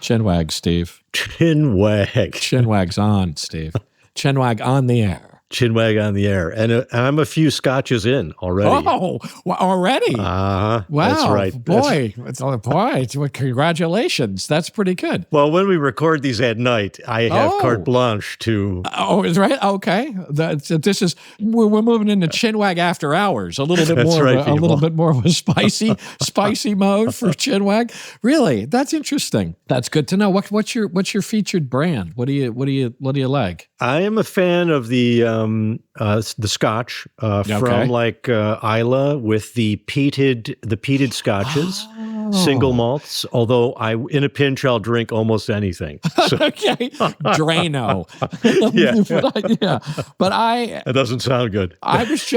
Chinwag, Steve. Chinwag. Chinwag's on, Steve. Chinwag on the air. Chinwag on the air. And I'm a few scotches in already. Oh, well, already? Wow. That's right. Boy, congratulations. That's pretty good. Well, when we record these at night, I have carte blanche to... Oh, is right? Okay. We're moving into Chinwag after hours. A little bit more a little bit more of a spicy mode for Chinwag. Really? That's interesting. That's good to know. What's your featured brand? What do you like? I am a fan of the Scotch from like Isla with the peated Scotches, single malts. Although in a pinch I'll drink almost anything. So. Okay, Drano. But that doesn't sound good. I was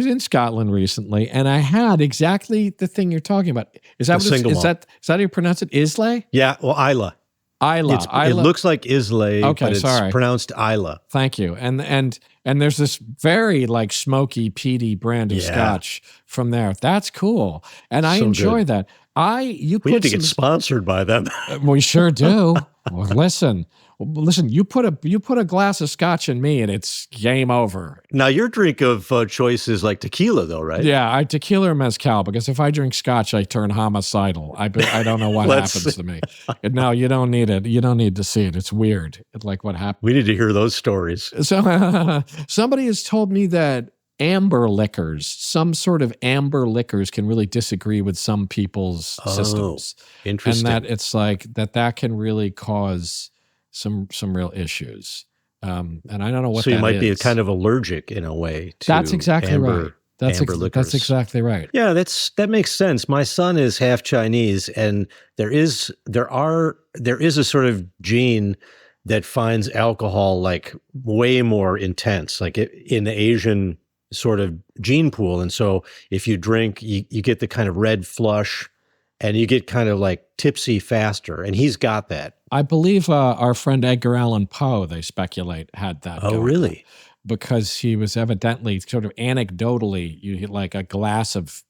in Scotland recently, and I had exactly the thing you're talking about. Is that how you pronounce it? Islay? Yeah, well, Isla. Isla. It looks like Islay, but it's pronounced Isla. Thank you. And there's this very like smoky, peaty brand of Scotch from there. That's cool, and I enjoy that. We need to get sponsored by them. We sure do. Well, listen. You put a glass of Scotch in me, and it's game over. Now your drink of choice is like tequila, though, right? Yeah, tequila or mezcal. Because if I drink Scotch, I turn homicidal. I don't know what happens to me. No, you don't need it. You don't need to see it. It's weird. It's like what happened. We need to hear those stories. So somebody has told me that some sort of amber liquors can really disagree with some people's systems. Interesting. And that it's like that can really cause some real issues. And I don't know what that is. So you might be kind of allergic in a way to That's exactly amber, right. That's exactly right. Yeah, that makes sense. My son is half Chinese, and there is a sort of gene that finds alcohol like way more intense, like in the Asian sort of gene pool. And so if you drink, you get the kind of red flush, and you get kind of like tipsy faster. And he's got that. I believe our friend Edgar Allan Poe, they speculate, had that. Oh, really? Because he was evidently sort of anecdotally, like a glass of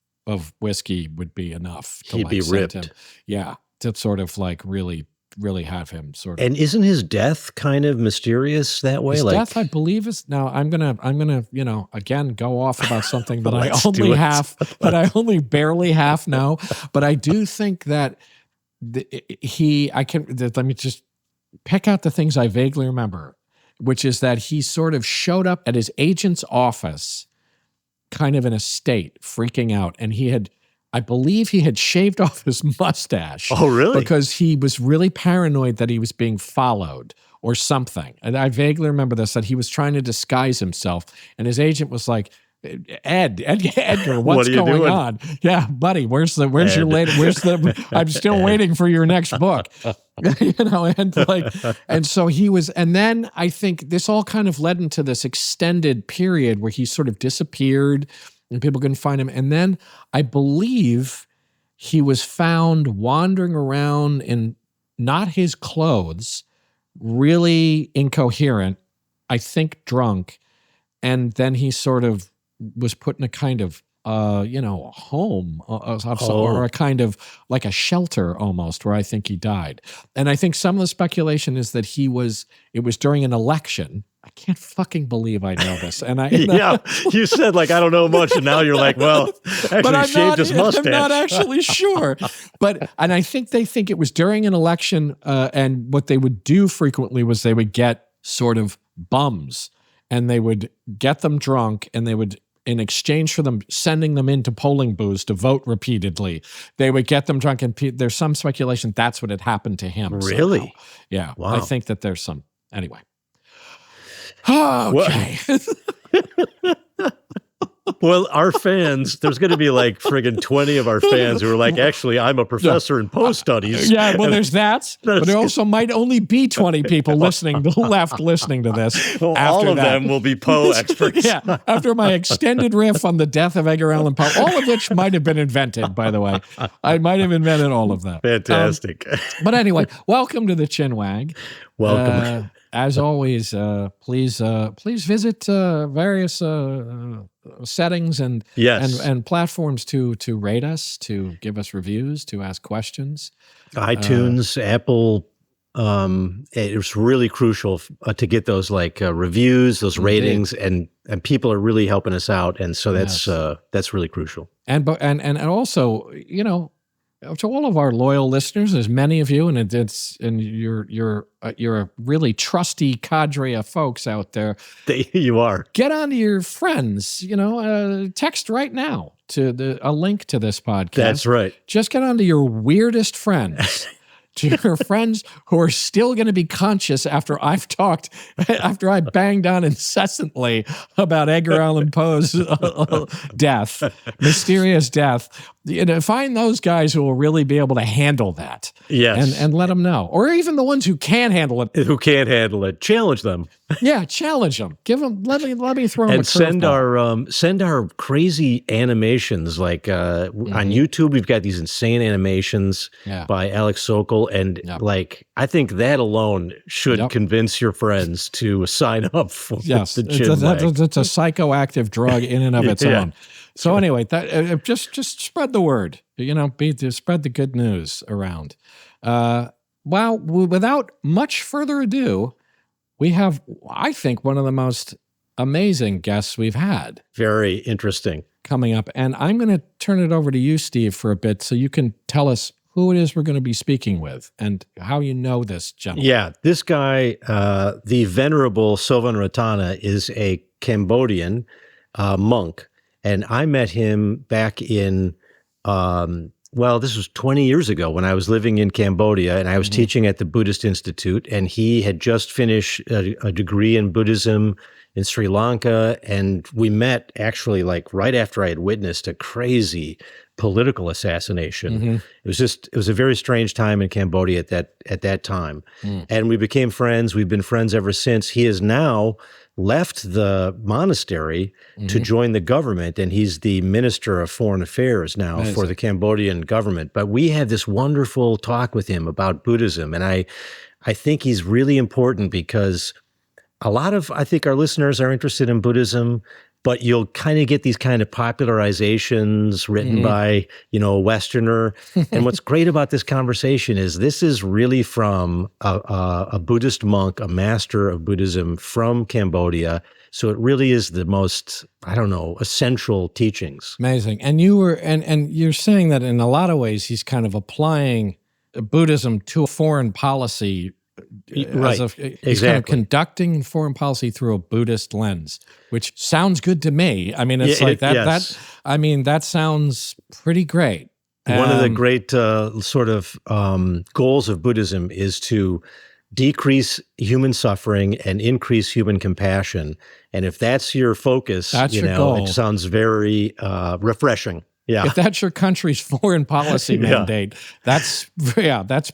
whiskey would be enough. He'd be ripped. Him. Yeah, to sort of like really have him sort of. And isn't his death kind of mysterious that way? His death, I believe, is now. I'm gonna again go off about something that I only barely half know. But I do think that let me just pick out the things I vaguely remember, which is that he sort of showed up at his agent's office, kind of in a state, freaking out, and I believe he had shaved off his mustache. Oh, really? Because he was really paranoid that he was being followed or something. And I vaguely remember this, that he was trying to disguise himself. And his agent was like, Edgar, what's going on? Yeah, buddy, where's your I'm still waiting for your next book. And so he was, and then I think this all kind of led into this extended period where he sort of disappeared and people couldn't find him. And then I believe he was found wandering around in not his clothes, really incoherent, I think drunk. And then he sort of was put in a kind of, home or a kind of like a shelter almost, where I think he died. And I think some of the speculation is that it was during an election. I can't fucking believe I know this. And you said like, I don't know much. And now you're like, well, actually he shaved his mustache. I'm not actually sure. And I think they think it was during an election. And what they would do frequently was they would get sort of bums and they would get them drunk and they would, in exchange for them sending them into polling booths to vote repeatedly, they would get them drunk. And there's some speculation that's what had happened to him. Really? Somehow. Yeah. Wow. I think that there's some. Anyway. Okay. Well, our fans, there's going to be like friggin' 20 of our fans who are like, actually, I'm a professor in Poe studies. Yeah, well, there's that. But there also might only be 20 people listening to this. Well, all of them will be Poe experts. Yeah, after my extended riff on the death of Edgar Allan Poe, all of which might have been invented, by the way. I might have invented all of that. Fantastic. But anyway, welcome to the Chinwag. Welcome. as always, please visit various settings and Yes. and platforms to rate us, to give us reviews, to ask questions. iTunes, Apple. It's really crucial to get those reviews, those ratings, and people are really helping us out, and so that's really crucial. And also, to all of our loyal listeners, there's many of you, and you're a really trusty cadre of folks out there. You are. Get on to your friends. Text right now to a link to this podcast. That's right. Just get on to your weirdest friends. To your friends who are still going to be conscious after I banged on incessantly about Edgar Allan Poe's death, mysterious death. Find those guys who will really be able to handle that. Yes. And let them know. Or even the ones who can't handle it. Who can't handle it. Challenge them. Yeah, challenge them. Give them. Let me throw them and a curveball. send our crazy animations. On YouTube, we've got these insane animations by Alex Sokol, and I think that alone should convince your friends to sign up for the Chinwag. It's a psychoactive drug in and of its own. So anyway, that just spread the word. Spread the good news around. Without much further ado, we have, I think, one of the most amazing guests we've had. Very interesting. Coming up. And I'm going to turn it over to you, Steve, for a bit so you can tell us who it is we're going to be speaking with and how you know this gentleman. Yeah, this guy, the Venerable Sovanratana, is a Cambodian monk. And I met him back in... this was 20 years ago when I was living in Cambodia, and I was teaching at the Buddhist Institute, and he had just finished a degree in Buddhism in Sri Lanka, and we met actually right after I had witnessed a crazy political assassination. It was a very strange time in Cambodia at that time. And we became friends. We've been friends ever since. He has now left the monastery to join the government, and he's the Minister of Foreign Affairs now for the Cambodian government. But we had this wonderful talk with him about Buddhism, and I think he's really important because I think our listeners are interested in Buddhism, but you'll kind of get these kind of popularizations written by, a Westerner. And what's great about this conversation is this is really from a Buddhist monk, a master of Buddhism from Cambodia. So it really is the most, essential teachings. Amazing. And you're saying that in a lot of ways, he's kind of applying Buddhism to a foreign policy. Right. He's kind of conducting foreign policy through a Buddhist lens, which sounds good to me. I mean, it's that sounds pretty great. One of the great goals of Buddhism is to decrease human suffering and increase human compassion. And if that's your focus, your goal. It sounds very refreshing. Yeah. If that's your country's foreign policy mandate, that's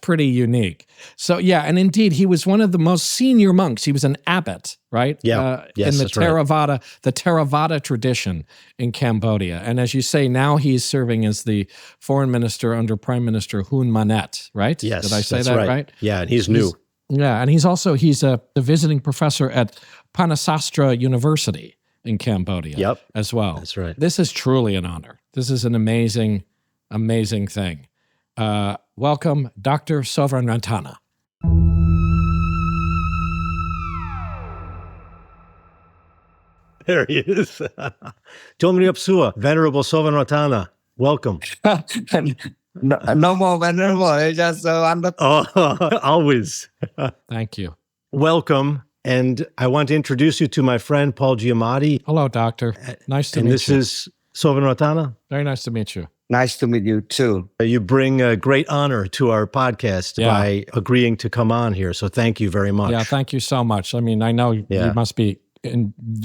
pretty unique. So and indeed, he was one of the most senior monks. He was an abbot, right? Yeah. In the Theravada, the Theravada tradition in Cambodia. And as you say, now he's serving as the foreign minister under Prime Minister Hun Manet, right? Yes. Did I say that right? Yeah, and he's new. And he's a visiting professor at Panasastra University in Cambodia as well. That's right. This is truly an honor. This is an amazing, amazing thing. Welcome, Dr. Sovanratana. There he is. Tomriapsua, Venerable Sovanratana. Welcome. No more venerable. It's just always. Thank you. Welcome. And I want to introduce you to my friend, Paul Giamatti. Hello, doctor. Nice to meet you. And this is Sovanratana. Very nice to meet you. Nice to meet you, too. You bring a great honor to our podcast by agreeing to come on here. So thank you very much. Yeah, thank you so much. I mean, I know you must be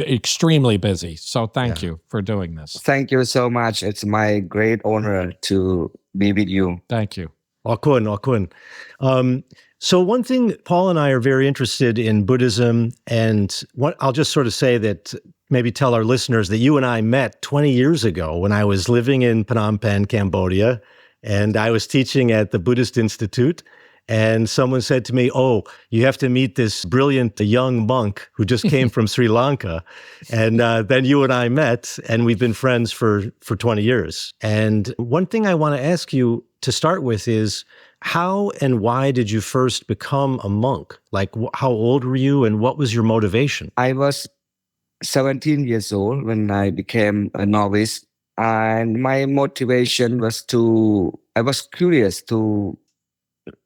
extremely busy. So thank you for doing this. Thank you so much. It's my great honor to be with you. Thank you. Okun. So one thing, Paul and I are very interested in Buddhism, and I'll just sort of say that, maybe tell our listeners that you and I met 20 years ago when I was living in Phnom Penh, Cambodia, and I was teaching at the Buddhist Institute, And someone said to me, "Oh, you have to meet this brilliant young monk who just came from Sri Lanka." And then you and I met, and we've been friends for 20 years. And one thing I want to ask you to start with is, how and why did you first become a monk? Like, how old were you, and what was your motivation? I was 17 years old when I became a novice. And my motivation was I was curious to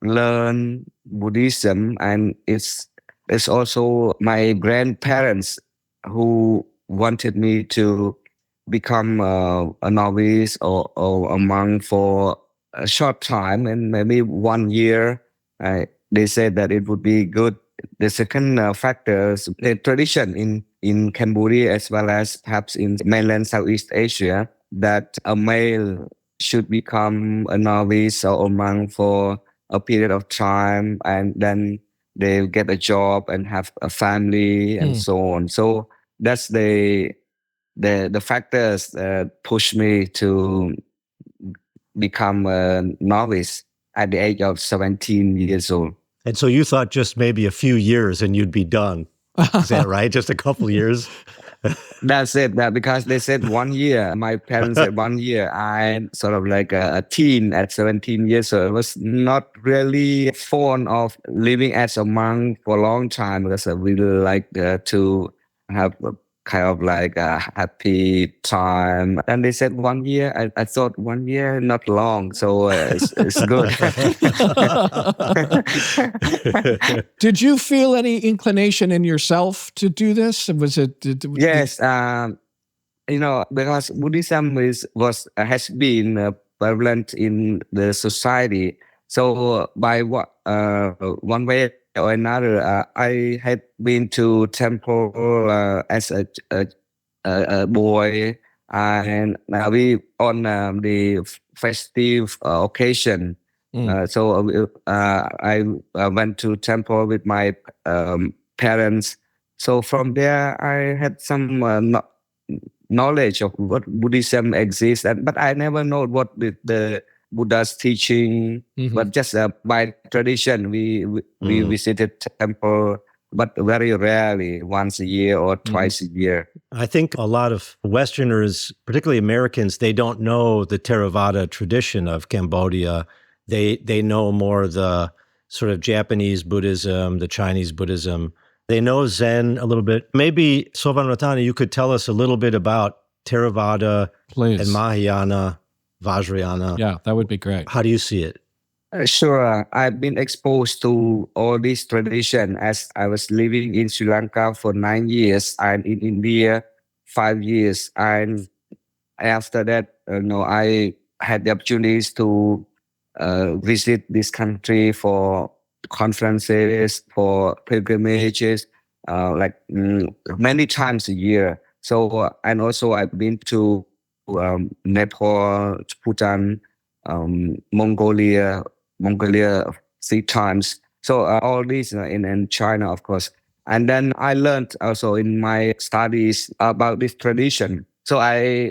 learn Buddhism, and it's also my grandparents who wanted me to become a novice or a monk for a short time, and maybe 1 year. They said that it would be good. The second factor is the tradition in Cambodia as well as perhaps in mainland Southeast Asia, that a male should become a novice or a monk for a period of time, and then they get a job and have a family and so on. So that's the factors that push me to become a novice at the age of 17 years old. And so you thought just maybe a few years and you'd be done. Is that right? Just a couple years? That's it. That because they said 1 year. My parents said 1 year. I sort of like a teen at 17 years old. I was not really fond of living as a monk for a long time, because I really like to have a kind of like a happy time. And they said 1 year. I thought 1 year not long, so it's good. Did you feel any inclination in yourself to do this? Was it? Yes, because Buddhism has been prevalent in the society. So by one way or another, I had been to temple as a boy, and we on the festive occasion. So I went to temple with my parents. So from there, I had some knowledge of what Buddhism exists, but I never know what the Buddha's teaching. But just by tradition, we visited temple, but very rarely, once a year or twice a year. I think a lot of Westerners, particularly Americans, they don't know the Theravada tradition of Cambodia. They know more the sort of Japanese Buddhism, the Chinese Buddhism. They know Zen a little bit. Maybe, Sovanratana, you could tell us a little bit about Theravada and Mahayana, Vajrayana. Yeah, that would be great. How do you see it? Sure. I've been exposed to all these traditions as I was living in Sri Lanka for 9 years and in India 5 years. And after that, I had the opportunities to visit this country for conferences, for pilgrimages, many times a year. So, and also I've been to Nepal, Bhutan, Mongolia 3 times. So all these in China, of course. And then I learned also in my studies about this tradition. So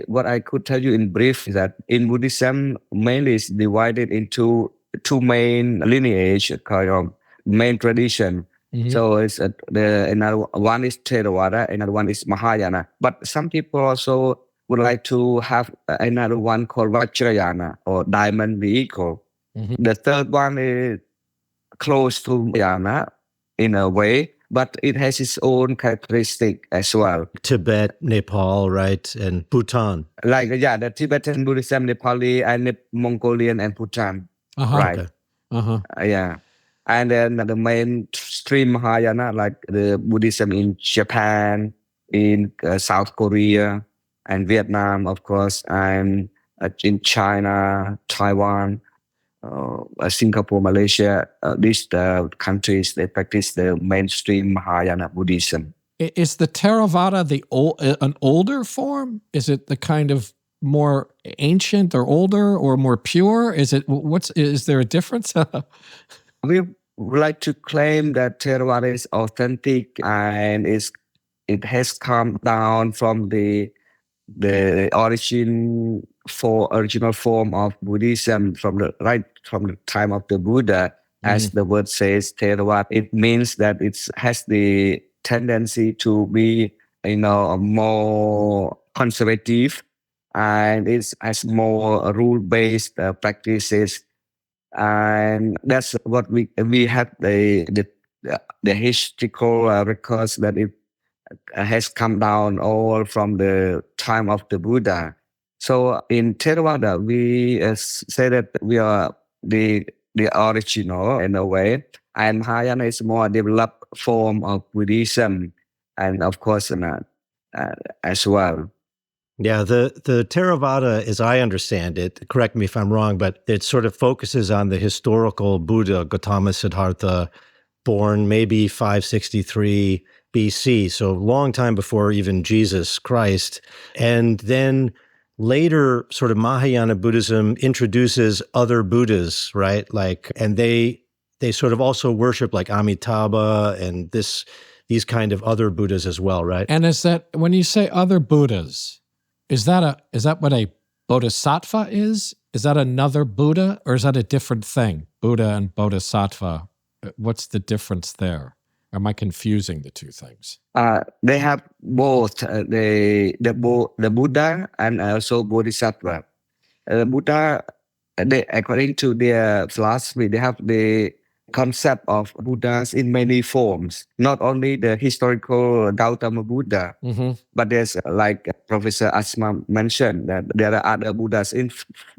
what I could tell you in brief is that in Buddhism, mainly is divided into 2 main lineage, kind of main tradition. So it's another one is Theravada, another one is Mahayana. But some people also would like to have another one called Vajrayana, or diamond vehicle. The third one is close to Mahayana in a way, but it has its own characteristic as well. Tibet, Nepal, right? And Bhutan. The Tibetan Buddhism, Nepali, and Mongolian and Bhutan. Right. Okay. And then the mainstream Mahayana, like the Buddhism in Japan, in South Korea, and Vietnam, of course, and in China, Taiwan, Singapore, Malaysia, these countries, they practice the mainstream Mahayana Buddhism. Is the Theravada an older form? Is it the kind of more ancient or older or more pure? Is there a difference? We would like to claim that Theravada is authentic, and it has come down from the original form of Buddhism from the time of the Buddha. as the word says, Theravada. It means that it has the tendency to be, more conservative, and it has more rule-based practices, and that's what we have the historical records that it has come down all from the time of the Buddha. So in Theravada, we say that we are the original in a way, and Mahayana is more developed form of Buddhism, and of course, as well. Yeah, the Theravada, as I understand it, correct me if I'm wrong, but it sort of focuses on the historical Buddha, Gautama Siddhartha, born maybe 563 BC, so a long time before even Jesus Christ. And then later, sort of Mahayana Buddhism introduces other Buddhas, right? And they sort of also worship like Amitabha and these kind of other Buddhas as well, right? And is that, when you say other Buddhas, is that what a Bodhisattva is? Is that another Buddha, or is that a different thing? Buddha and Bodhisattva. What's the difference there? Am I confusing the two things? They have both the Buddha and also Bodhisattva. Buddha, according to their philosophy, they have the concept of Buddhas in many forms. Not only the historical Gautama Buddha, but there's like Professor Asma mentioned that there are other Buddhas. In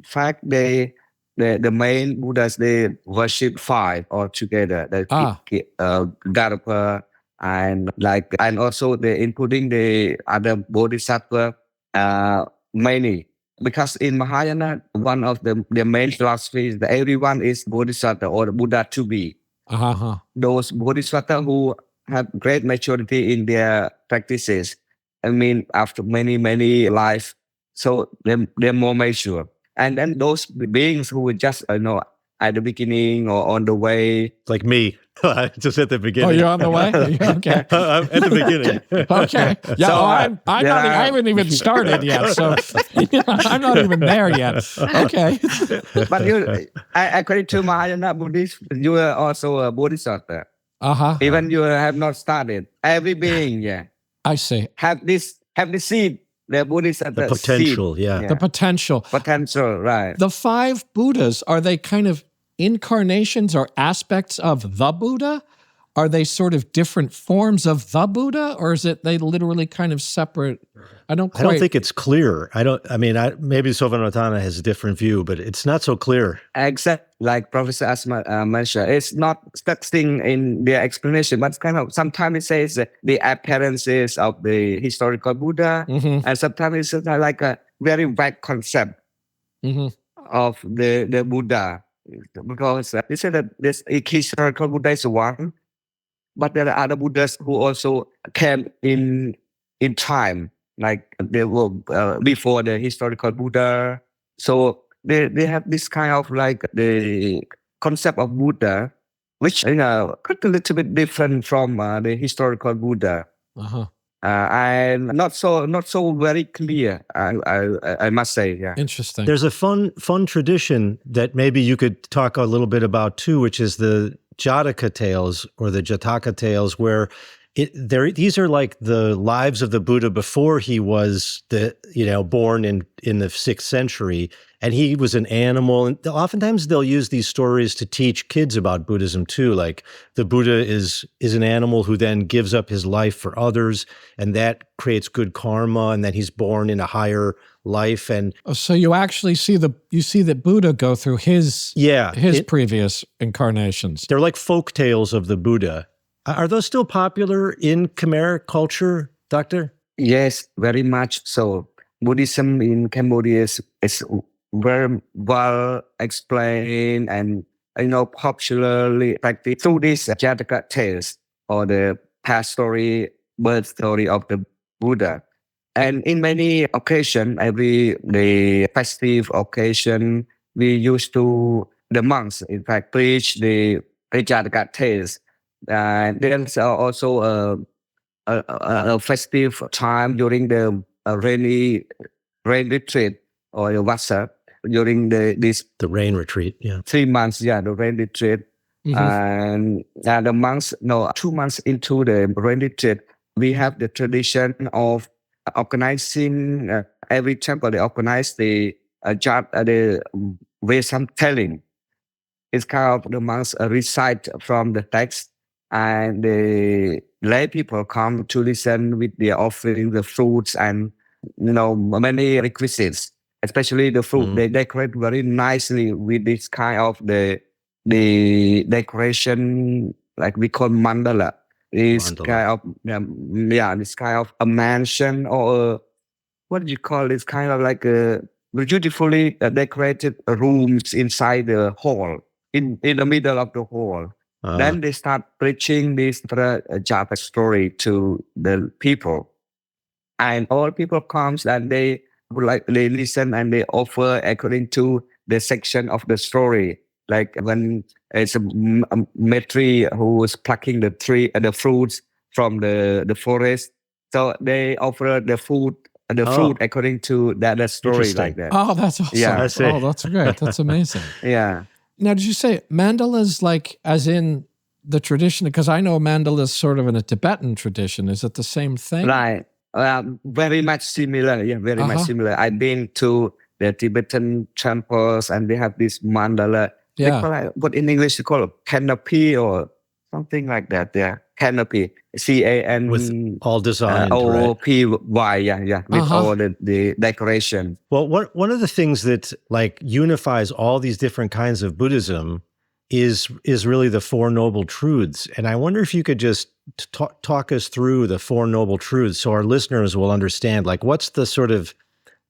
fact, the main Buddhas, they worship 5 altogether. Garupa, and also including the other Bodhisattva, many. Because in Mahayana, one of the main philosophies is that everyone is Bodhisattva or Buddha to be. Those Bodhisattva who have great maturity in their practices, after many lives, so they're more mature. And then those beings who were just, at the beginning or on the way. Like me, just at the beginning. Oh, you're on the way? Okay. I'm at the beginning. Okay. Yeah, so, I haven't even started yet, so I'm not even there yet. Okay. But according to Mahayana Buddhism, you are also a Bodhisattva. Even you have not started. Every being, I see. Have this seed. The Bodhisattva the potential, seed. The potential. Potential, right. The 5 Buddhas, are they kind of incarnations or aspects of the Buddha? Are they sort of different forms of the Buddha, or is it they literally kind of separate? I don't think it's clear. Maybe Sovanratana has a different view, but it's not so clear. Exactly, like Professor Asma mentioned, it's not stuck in their explanation, but it's kind of, sometimes it says the appearances of the historical Buddha, and sometimes it's like a very vague concept of the Buddha. Because they say that this historical Buddha is one, but there are other Buddhas who also came in time, like they were before the historical Buddha. So they have this kind of like the concept of Buddha, which quite a little bit different from the historical Buddha. And not so very clear, I must say. Yeah. Interesting. There's a fun tradition that maybe you could talk a little bit about too, which is the Jataka tales or the Jataka tales, where these are like the lives of the Buddha before he was born in the 6th century, and he was an animal. And oftentimes they'll use these stories to teach kids about Buddhism too. Like the Buddha is an animal who then gives up his life for others, and that creates good karma, and then he's born in a higher life. And so you actually see the Buddha go through his previous incarnations. They're like folk tales of the Buddha. Are those still popular in Khmer culture, Doctor? Yes, very much so. Buddhism in Cambodia is very well explained and popularly practiced through these Jataka tales, or the past story, birth story of the Buddha. And in many occasions, the festive occasion, the monks, in fact, preach the Jataka tales. There's also a festive time during the rain retreat, or the Vasa, during the rain retreat, 3 months, the rain retreat. And the monks, no, 2 months into the retreat, we have the tradition of organizing every temple. They organize the way some telling. It's kind of the monks recite from the text, and the lay people come to listen with their offering, the fruits, and many requisites. Especially the fruit, they decorate very nicely with this kind of the decoration, like we call mandala. This kind of this kind of a mansion or what do you call it? It's kind of like a beautifully decorated rooms inside the hall, in the middle of the hall. Then they start preaching this Japa story to the people, and all people comes and they listen and they offer according to the section of the story. Like when it's a matri who was plucking the fruits from the forest, so they offer the fruit according to that story, like that. Oh, that's awesome. Yeah. Oh, that's great. That's amazing. Yeah. Now, did you say mandalas like as in the tradition? Because I know mandala is sort of in a Tibetan tradition. Is it the same thing? Right. Very much similar. Yeah, very much similar. I've been to the Tibetan temples and they have this mandala. Yeah. They call it, what in English they call it canopy or something like that. Yeah, canopy. CAN with all designed, OPY. Yeah, with all the decoration. Well, one of the things that like unifies all these different kinds of Buddhism is really the Four Noble Truths. And I wonder if you could just talk us through the Four Noble Truths so our listeners will understand, like, what's the sort of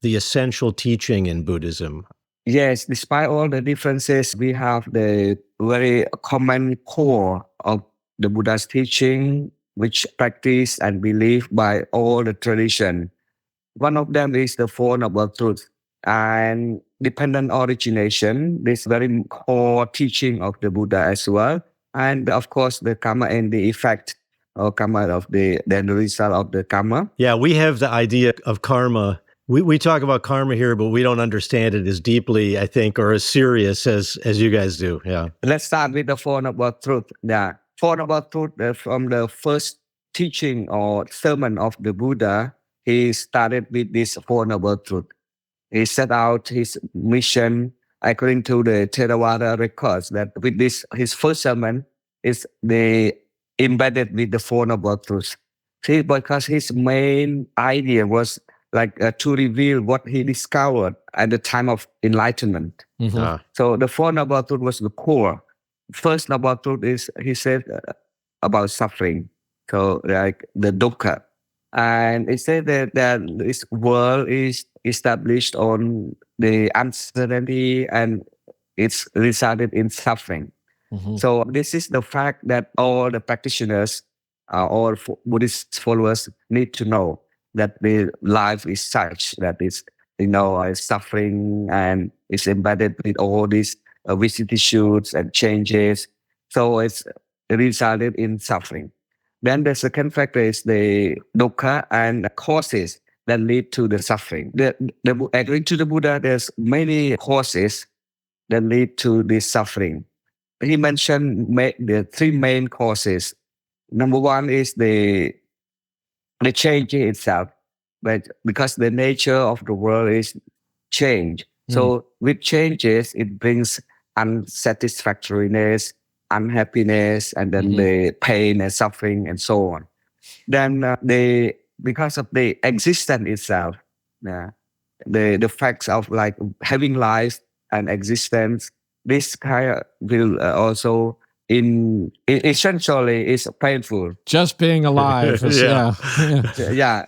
the essential teaching in Buddhism? Yes, despite all the differences, we have the very common core of the Buddha's teaching, which practiced and believed by all the tradition. One of them is the Four Noble Truths. And dependent origination, this very core teaching of the Buddha as well. And of course, the karma and the effect or karma of the result of the karma. Yeah, we have the idea of karma. We talk about karma here, but we don't understand it as deeply, I think, or as serious as you guys do. Yeah. Let's start with the Four Noble Truths. Yeah. Four Noble Truths from the first teaching or sermon of the Buddha, he started with this Four Noble Truths. He set out his mission according to the Theravada records that with this, his first sermon is embedded with the Four Noble Truths. See, because his main idea was like to reveal what he discovered at the time of enlightenment. So the Four Noble Truths was the core. First Noble Truth is, he said, about suffering. So like the dukkha. And it said that this world is established on the uncertainty and it's resulted in suffering. So this is the fact that all the practitioners, all Buddhist followers need to know that the life is such that it's, suffering and it's embedded with all these vicissitudes and changes. So it's resulted in suffering. Then the second factor is the dukkha and the causes that lead to the suffering. According to the Buddha, there's many causes that lead to this suffering. He mentioned the three main causes. Number one is the change itself, but because the nature of the world is change. So with changes, it brings unsatisfactoriness, unhappiness, and then the pain and suffering and so on. Then because of the existence itself, the facts of like having life and existence, this kind of will also essentially is painful. Just being alive is,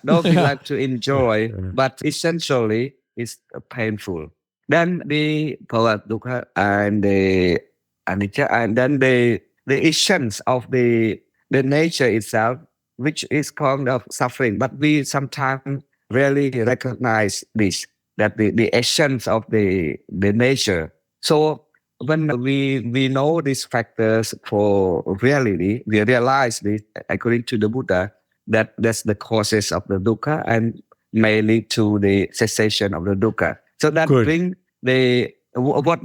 Don't be like to enjoy, but essentially it's painful. Then the dukkha and the anicca, and then the essence of the nature itself, which is kind of suffering. But we sometimes rarely recognize this, that the essence of the nature. So when we know these factors for reality, we realize this, according to the Buddha, that that's the causes of the dukkha and may lead to the cessation of the dukkha. So that brings the what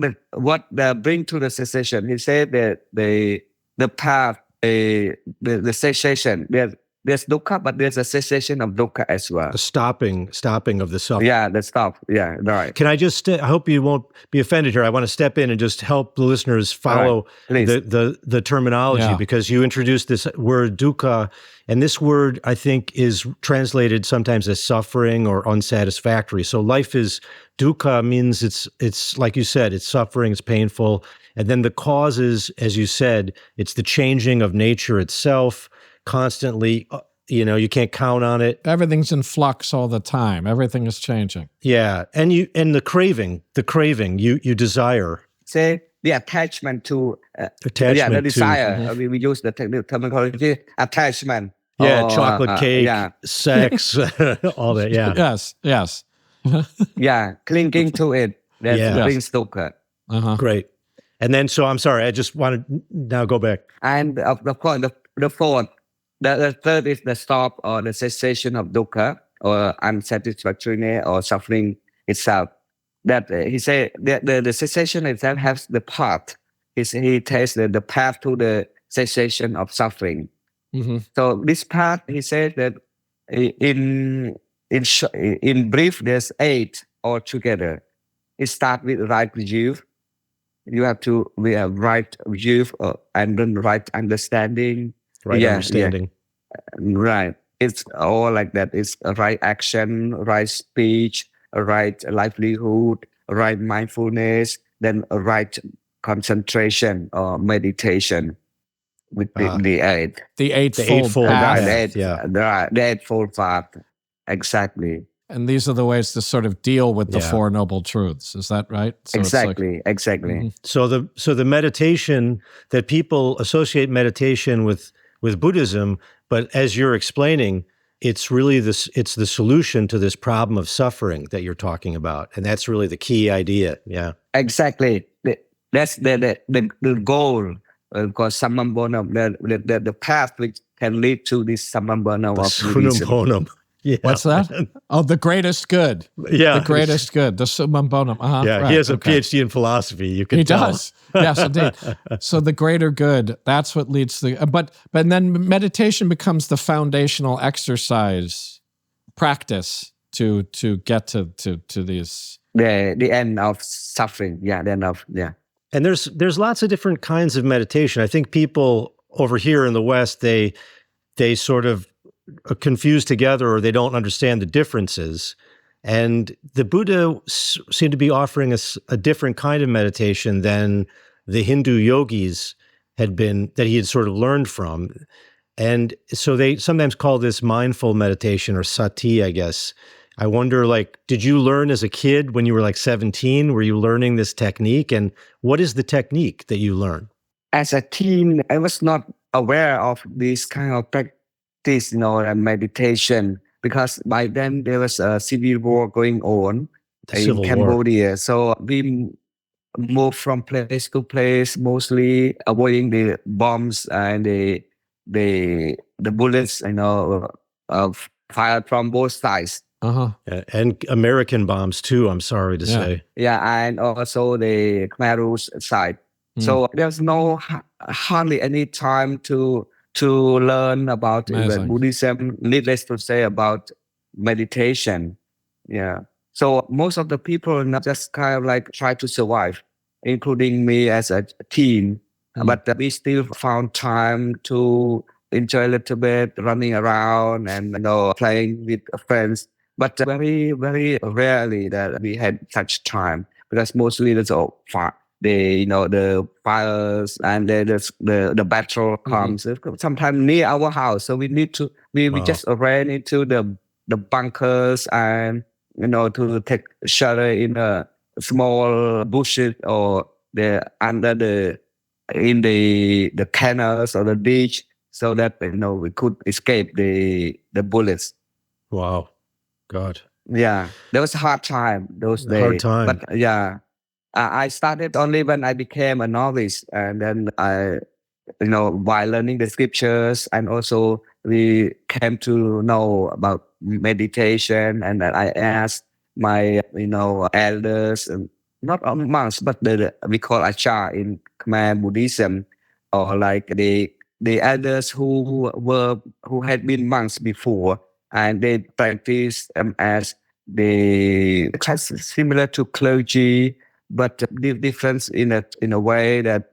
bring to the cessation. He said that the path, the cessation. There's dukkha, but there's a cessation of dukkha as well. A stopping of the suffering. Yeah, the stop. Yeah, right. Can I just? I hope you won't be offended here. I want to step in and just help the listeners follow the terminology, because you introduced this word dukkha, and this word I think is translated sometimes as suffering or unsatisfactory. So life is dukkha means it's like you said, it's suffering, it's painful, and then the causes, as you said, it's the changing of nature itself. Constantly, you can't count on it. Everything's in flux all the time. Everything is changing. Yeah, and the craving, you desire. Say the attachment to the desire. We use the terminology attachment. Yeah, chocolate cake, sex, all that. Yeah. Yes. Yeah, clinging to it. That brings dukkha. Great. And then, so I'm sorry, I just want to now go back. And of course, the fourth. The third is the stop or the cessation of dukkha or unsatisfactoriness or suffering itself. That he said that the cessation itself has the path. He takes the path to the cessation of suffering. Mm-hmm. So this path, he said that in brief, there's 8 altogether. It starts with right view. You have to right view and then right understanding. Right understanding. Yeah. Right. It's all like that. It's a right action, right speech, a right livelihood, a right mindfulness, then a right concentration or meditation with the 8. The eightfold path. The eightfold path. Exactly. And these are the ways to sort of deal with the Four Noble Truths. Is that right? So exactly. Mm-hmm. So the meditation that people associate meditation with Buddhism, but as you're explaining, it's really it's the solution to this problem of suffering that you're talking about, and that's really the key idea. Yeah, exactly. That's the goal. Because Summum Bonum, the path which can lead to this Summum Bonum of Buddhism. Yeah. What's that? Oh, the greatest good. Yeah. The greatest good. The summum bonum. Yeah, right. He has a PhD in philosophy. You can tell. He does. Yes, indeed. So the greater good, that's what leads to but then meditation becomes the foundational exercise practice to get to these. The end of suffering. Yeah, the end of, And there's lots of different kinds of meditation. I think people over here in the West, they sort of confused together, or they don't understand the differences. And the Buddha seemed to be offering us a different kind of meditation than the Hindu yogis that he had sort of learned from. And so they sometimes call this mindful meditation, or sati, I guess. I wonder, did you learn as a kid when you were 17? Were you learning this technique? And what is the technique that you learn? As a teen, I was not aware of this kind of practice, and meditation, because by then there was a civil war going on in Cambodia. So we moved from place to place, mostly avoiding the bombs and the bullets, fired from both sides. And American bombs too, I'm sorry to say. Yeah, and also the Khmer Rouge side. So there's hardly any time to learn about Buddhism, needless to say about meditation. Yeah. So most of the people just kind of try to survive, including me as a teen. But we still found time to enjoy a little bit, running around and playing with friends. But very, very rarely that we had such time, because mostly there's the fires and the battle comes sometimes near our house. So we need to we just ran into the bunkers and to take shelter in a small bushes or under the canals or the beach, so that we could escape the bullets. Wow, God. Yeah, that was a hard time those days. Hard time. But I started only when I became a novice, and then I, while learning the scriptures, and also we came to know about meditation, and I asked my, elders not monks, but we call achar in Khmer Buddhism, or like the elders who had been monks before, and they practice as the similar to clergy, but the difference in a way that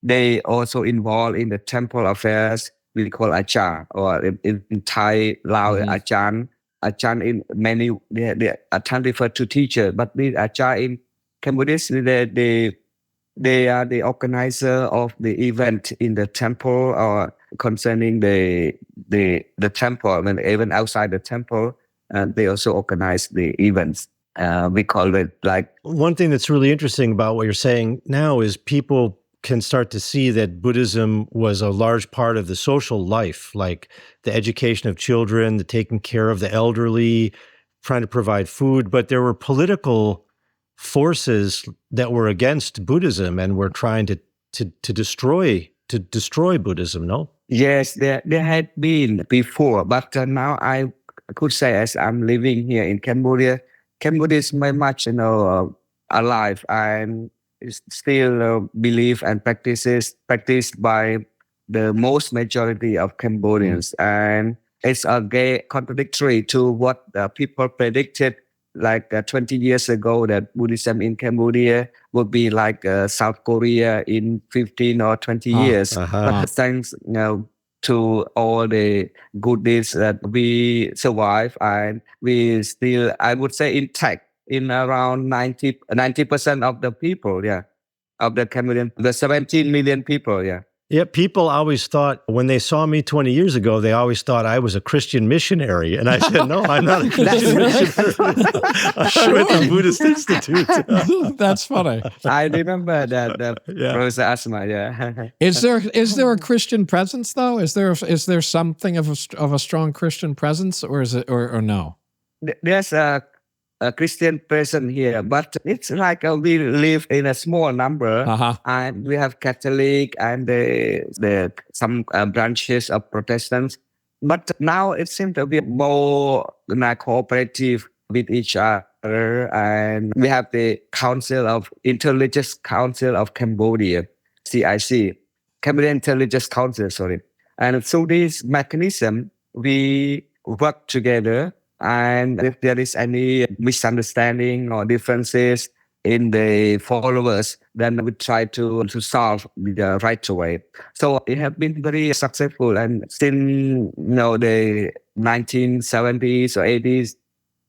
they also involved in the temple affairs. We call achar, or in Thai, Lao, achan. Achan in many, achan refer to teacher, but the achar in Cambodia, they are the organizer of the event in the temple, or concerning the temple, and even outside the temple, and they also organize the events. We call it like. One thing that's really interesting about what you're saying now is people can start to see that Buddhism was a large part of the social life, like the education of children, the taking care of the elderly, trying to provide food. But there were political forces that were against Buddhism and were trying to destroy Buddhism. No? Yes, there had been before, but now I could say, as I'm living here in Cambodia, Cambodia is very much alive and is still believed and practiced by the most majority of Cambodians, and it's contradictory to what people predicted like 20 years ago, that Buddhism in Cambodia would be like South Korea in 15 or 20 years. But thanks to all the good deeds that we survive, and we still, I would say, intact in around 90% of the people, of the Cambodian, the 17 million people, Yeah, people always thought, when they saw me 20 years ago, they always thought I was a Christian missionary. And I said, no, I'm not a Christian missionary. I went to Buddhist Institute. That's funny. I remember that, Professor Asma, Is there a Christian presence, though? Is there something of a strong Christian presence, or is it, or no? There's a Christian person here, but it's like we live in a small number, and we have Catholic and some branches of Protestants. But now it seems to be more cooperative with each other, and we have the Interreligious Council of Cambodia, CIC, Cambodian Interreligious Council, sorry. And through this mechanism, we work together. And if there is any misunderstanding or differences in the followers, then we try to solve the right way. So it has been very successful. And since the 1970s or 80s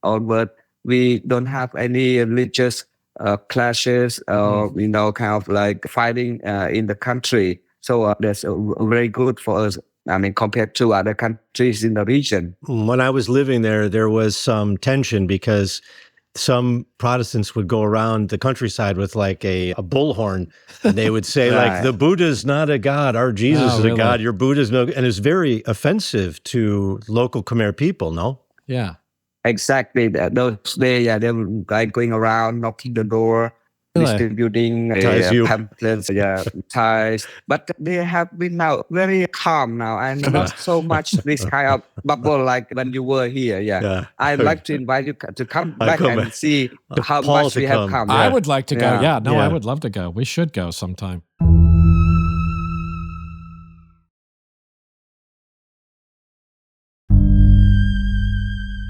onward, we don't have any religious clashes or kind of like fighting in the country. So that's very good for us. I mean, compared to other countries in the region. When I was living there, there was some tension because some Protestants would go around the countryside with like a bullhorn, and they would say like, the Buddha's not a god, our Jesus is a god, your Buddha's no, and it's very offensive to local Khmer people, no? Yeah. Exactly. Those days, they were like going around, knocking the door, distributing pamphlets, ties. But they have been now very calm now, and not so much this kind of bubble like when you were here. I'd like to invite you to come back and see how much we have come. I would like to go. I would love to go. We should go sometime.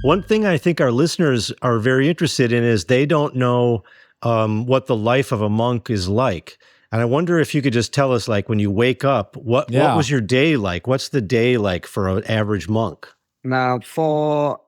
One thing I think our listeners are very interested in is they don't know what the life of a monk is like. And I wonder if you could just tell us, like, when you wake up, what was your day like? What's the day like for an average monk? Now, for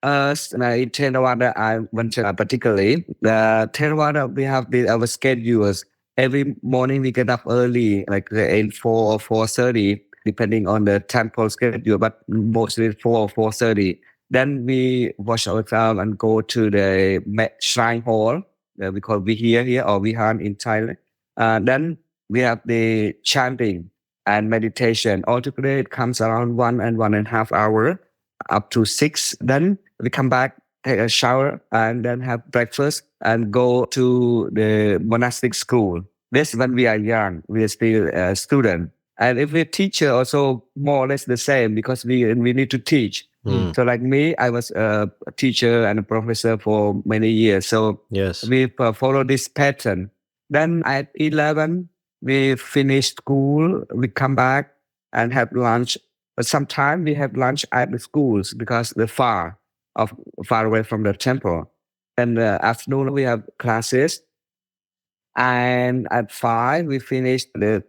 us in Theravada, I went to particularly, the Theravada, we have our schedules. Every morning we get up early, like in 4 or 4:30, depending on the temple schedule, but mostly 4 or 4:30. Then we wash ourselves and go to the shrine hall. We call Vihir here, or Vihan in Thailand. Then we have the chanting and meditation. Altogether, it comes around 1.5 hours, up to 6. Then we come back, take a shower, and then have breakfast and go to the monastic school. This when we are young, we are still a student. And if we're teacher, also more or less the same, because we need to teach. So like me, I was a teacher and a professor for many years. So Yes. we follow this pattern. Then at 11, we finish school, we come back and have lunch. But sometimes we have lunch at the schools because they're far away from the temple. And afternoon we have classes. And at 5, we finish the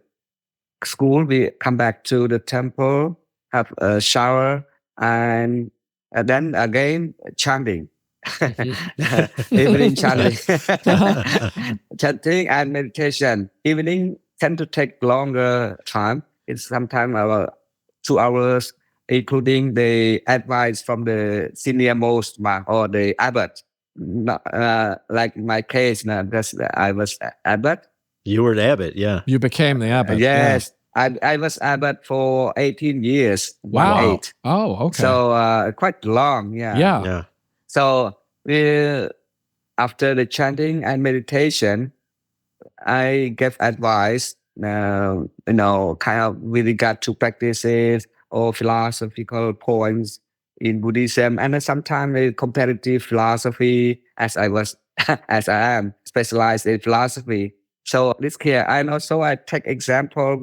school. We come back to the temple, have a shower, and then again chanting. Evening chanting. Chanting and meditation. Evening tend to take longer time. It's sometimes about 2 hours, including the advice from the senior most monk or the abbot. Not, like in my case, I was abbot. You were an abbot, yeah. You became the abbot. Yes. I was abbot for 18 years. Wow. 8. Oh, okay. So quite long. Yeah. Yeah. So after the chanting and meditation, I gave advice, kind of with regard to practices or philosophical points in Buddhism, and then sometimes a comparative philosophy, as I am specialized in philosophy. So this here, and also I take example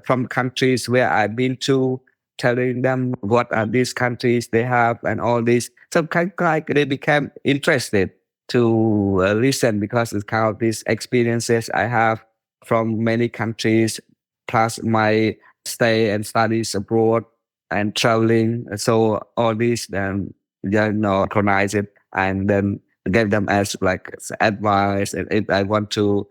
from countries where I've been to, telling them what are these countries they have and all this. So kind of like they became interested to listen because it's kind of these experiences I have from many countries, plus my stay and studies abroad and traveling. So all these colonize it and then give them as like advice. And if I want to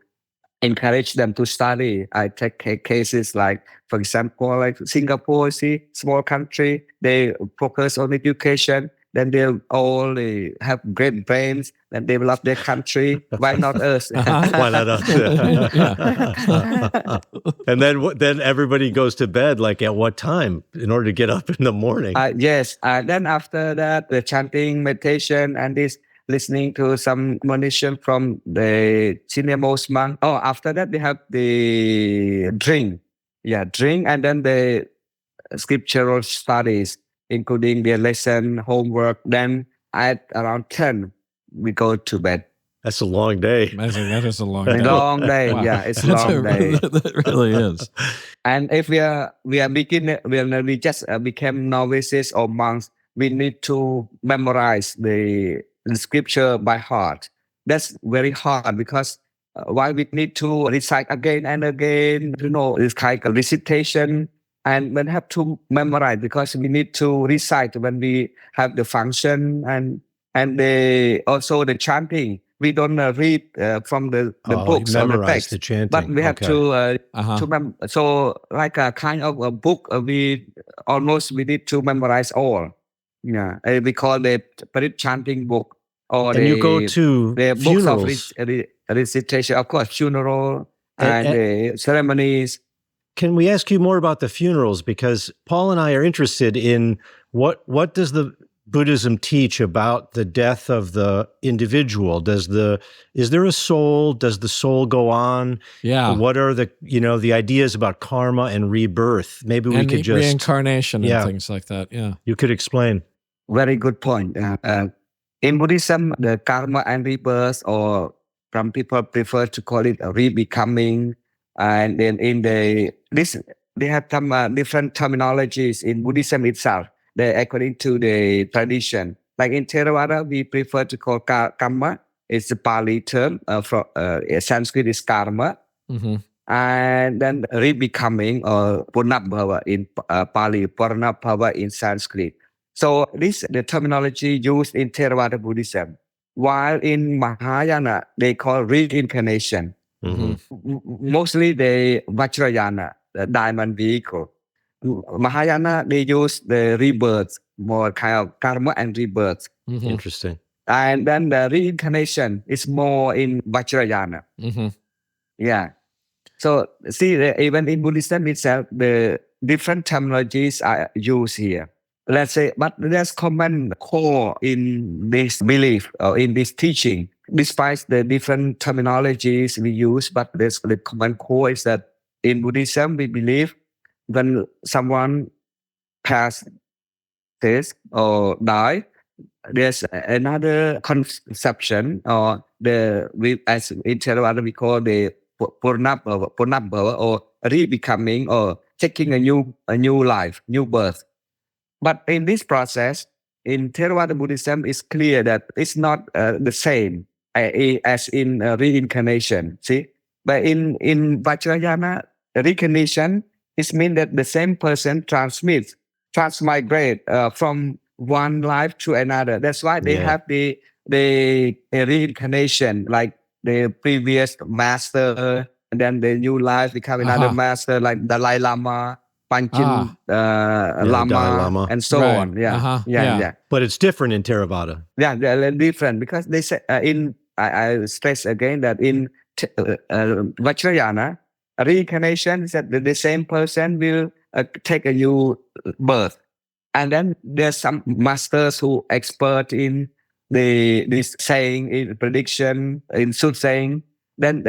encourage them to study, I take cases like, for example, like Singapore, small country, they focus on education. Then they all have great brains and develop their country. Why not us? Why not us? And then everybody goes to bed like at what time in order to get up in the morning? Yes. Then after that, the chanting, meditation, and this listening to some admonition from the senior most monk. Oh, after that, they have the drink. Yeah, drink, and then the scriptural studies, including their lesson, homework. Then at around 10, we go to bed. That's a long day. Amazing. That is a long day. Long day. Wow. Yeah, it's a long day. That really is. And if we are beginner, we just became novices or monks, we need to memorize the scripture by heart. That's very hard because why we need to recite again and again, it's kind of recitation, and we have to memorize because we need to recite when we have the function and also the chanting. We don't read from the books or the text, the chanting. but we have to so like a kind of a book. We need to memorize all. Yeah, we call the chanting book. Or and you go to the funerals. books of recitation, of course, funeral and the ceremonies. Can we ask you more about the funerals? Because Paul and I are interested in what does the Buddhism teach about the death of the individual? Is there a soul? Does the soul go on? Yeah. What are the ideas about karma and rebirth? Maybe we could just reincarnation and things like that. Yeah. You could explain. Very good point. In Buddhism, the karma and rebirth, or some people prefer to call it a rebecoming. And then they have some different terminologies in Buddhism itself. According to the tradition. Like in Theravada, we prefer to call karma. It's a Pali term. From Sanskrit is karma. Mm-hmm. And then rebecoming, or punabhava in Pali, paranabhava in Sanskrit. So this the terminology used in Theravada Buddhism. While in Mahayana, they call reincarnation. Mm-hmm. Mostly the Vajrayana, the diamond vehicle. Mahayana, they use the rebirth, more kind of karma and rebirth. Mm-hmm. Interesting. And then the reincarnation is more in Vajrayana. Mm-hmm. Yeah. So see, even in Buddhism itself, the different terminologies are used here. Let's say, but there's common core in this belief or in this teaching. Despite the different terminologies we use, but there's the common core is that in Buddhism, we believe when someone passed passes or die, there's another conception, or as in Theravada we call the purnabhava, or re-becoming, or taking a new life, new birth. But in this process, in Theravada Buddhism, it's clear that it's not the same as in reincarnation. See, but in Vajrayana, reincarnation it means that the same person transmigrate from one life to another. That's why they have the reincarnation, like the previous master, and then the new life become another master, like Dalai Lama, Panchen Lama, and so on. Yeah. But it's different in Theravada. Yeah, they're different because they say I stress again that in Vajrayana, reincarnation is that the same person will take a new birth, and then there's some masters who expert in this saying, in prediction, in soothsaying. Then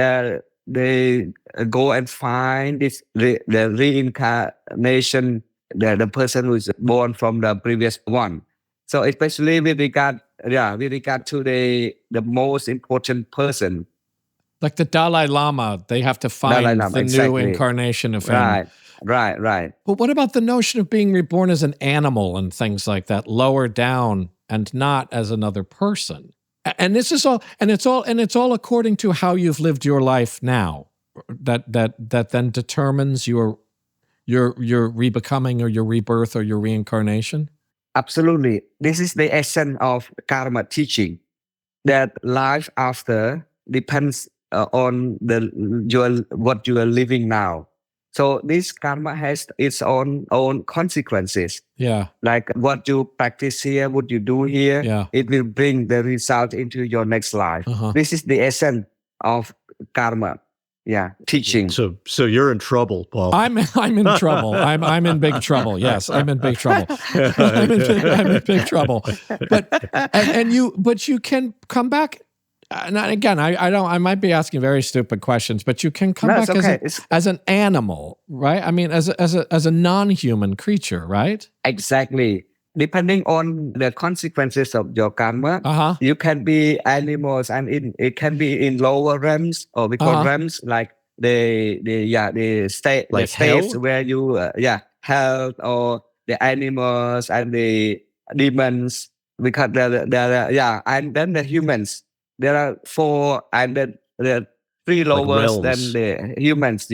they go and find the reincarnation, the person who is born from the previous one. So especially with regard to the most important person, like the Dalai Lama, they have to find the new incarnation of him. Right. But what about the notion of being reborn as an animal and things like that, lower down and not as another person? And this is all, and it's all according to how you've lived your life now. That then determines your rebecoming or your rebirth or your reincarnation. Absolutely, this is the essence of karma teaching. That life after depends on what you are living now. So this karma has its own consequences. Yeah. Like what you practice here, what you do here, yeah. It will bring the result into your next life. This is the essence of karma. Yeah, teaching. So you're in trouble, Paul. I'm in trouble. I'm in big trouble. Yes, I'm in big trouble. I'm in big trouble. But you can come back. And again, I might be asking very stupid questions, but you can come back as an animal, right? I mean, as a non-human creature, right? Exactly. Depending on the consequences of your karma, you can be animals, and it can be in lower realms, or we call realms, like the states where you health, or the animals and the demons, because and then the humans. There are four, and then the three lowers than the humans.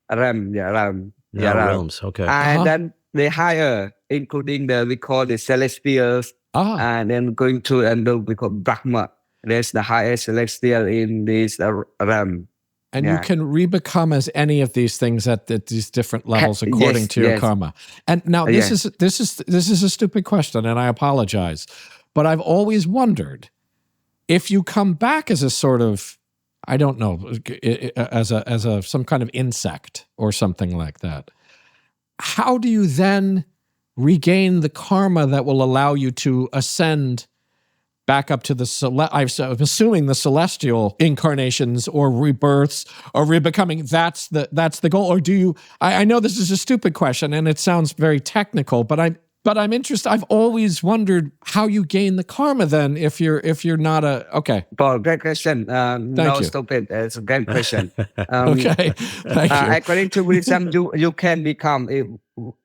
Realms. Okay. And then the higher, including we call the celestials, and then going to, and we call Brahma. There's the highest celestial in this realm. And you can rebecome as any of these things at these different levels according to your karma. And now this is a stupid question, and I apologize, but I've always wondered, if you come back as a sort of, I don't know, as some kind of insect or something like that, how do you then regain the karma that will allow you to ascend back up to I'm assuming the celestial incarnations or rebirths or rebecoming? That's the goal. Or do you? I know this is a stupid question and it sounds very technical, but I'm interested. I've always wondered how you gain the karma then if you're not okay. Paul, great question. Thank you. Stupid. It's a great question. Okay. Thank you. According to Buddhism, you can become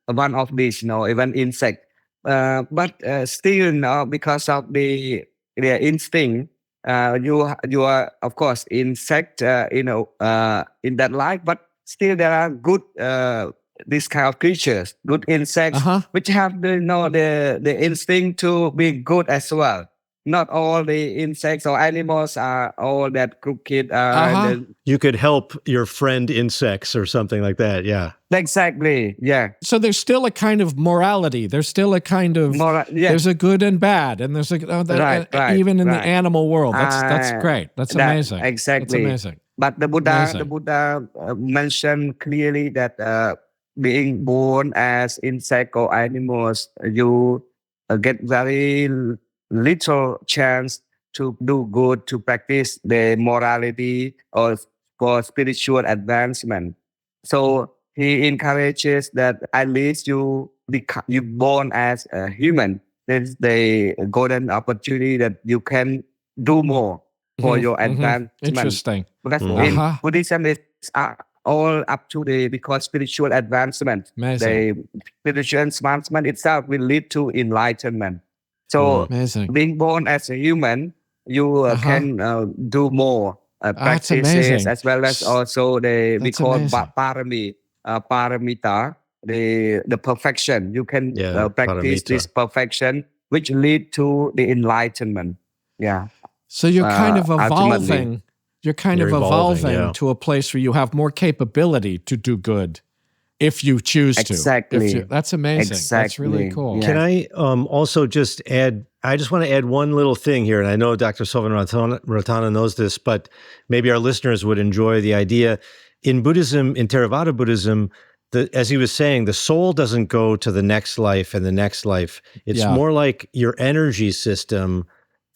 one of these, even insect. But still, because of the instinct, you are of course insect, in that life. But still, there are good. This kind of creatures, good insects, which have the instinct to be good as well. Not all the insects or animals are all that crooked. You could help your friend insects or something like that. Yeah. Exactly. Yeah. So there's still a kind of morality. There's still a kind of there's a good and bad, and there's even in the animal world. That's great. That's amazing. Exactly. That's amazing. But the Buddha mentioned clearly that being born as insect or animals, you get very little chance to do good, to practice the morality or for spiritual advancement. So he encourages that at least you born as a human. There's the golden opportunity that you can do more for your advancement. Interesting. Because in Uh-huh. Buddhism, it's all up to the because spiritual advancement. Amazing. The spiritual advancement itself will lead to enlightenment. So Amazing. being born as a human, you can do more That's practices amazing. as well as also we That's call amazing. parami, paramita, the perfection. You can practice paramita. this perfection, which lead to the enlightenment. Yeah. So you're kind of evolving. Ultimately. You're kind of evolving to a place where you have more capability to do good if you choose to. Exactly. That's amazing. That's really cool. Yeah. Can I also just add, I just want to add one little thing here, and I know Dr. Sovanratana knows this, but maybe our listeners would enjoy the idea. In Buddhism, in Theravada Buddhism, as he was saying, the soul doesn't go to the next life and the next life. It's more like your energy system,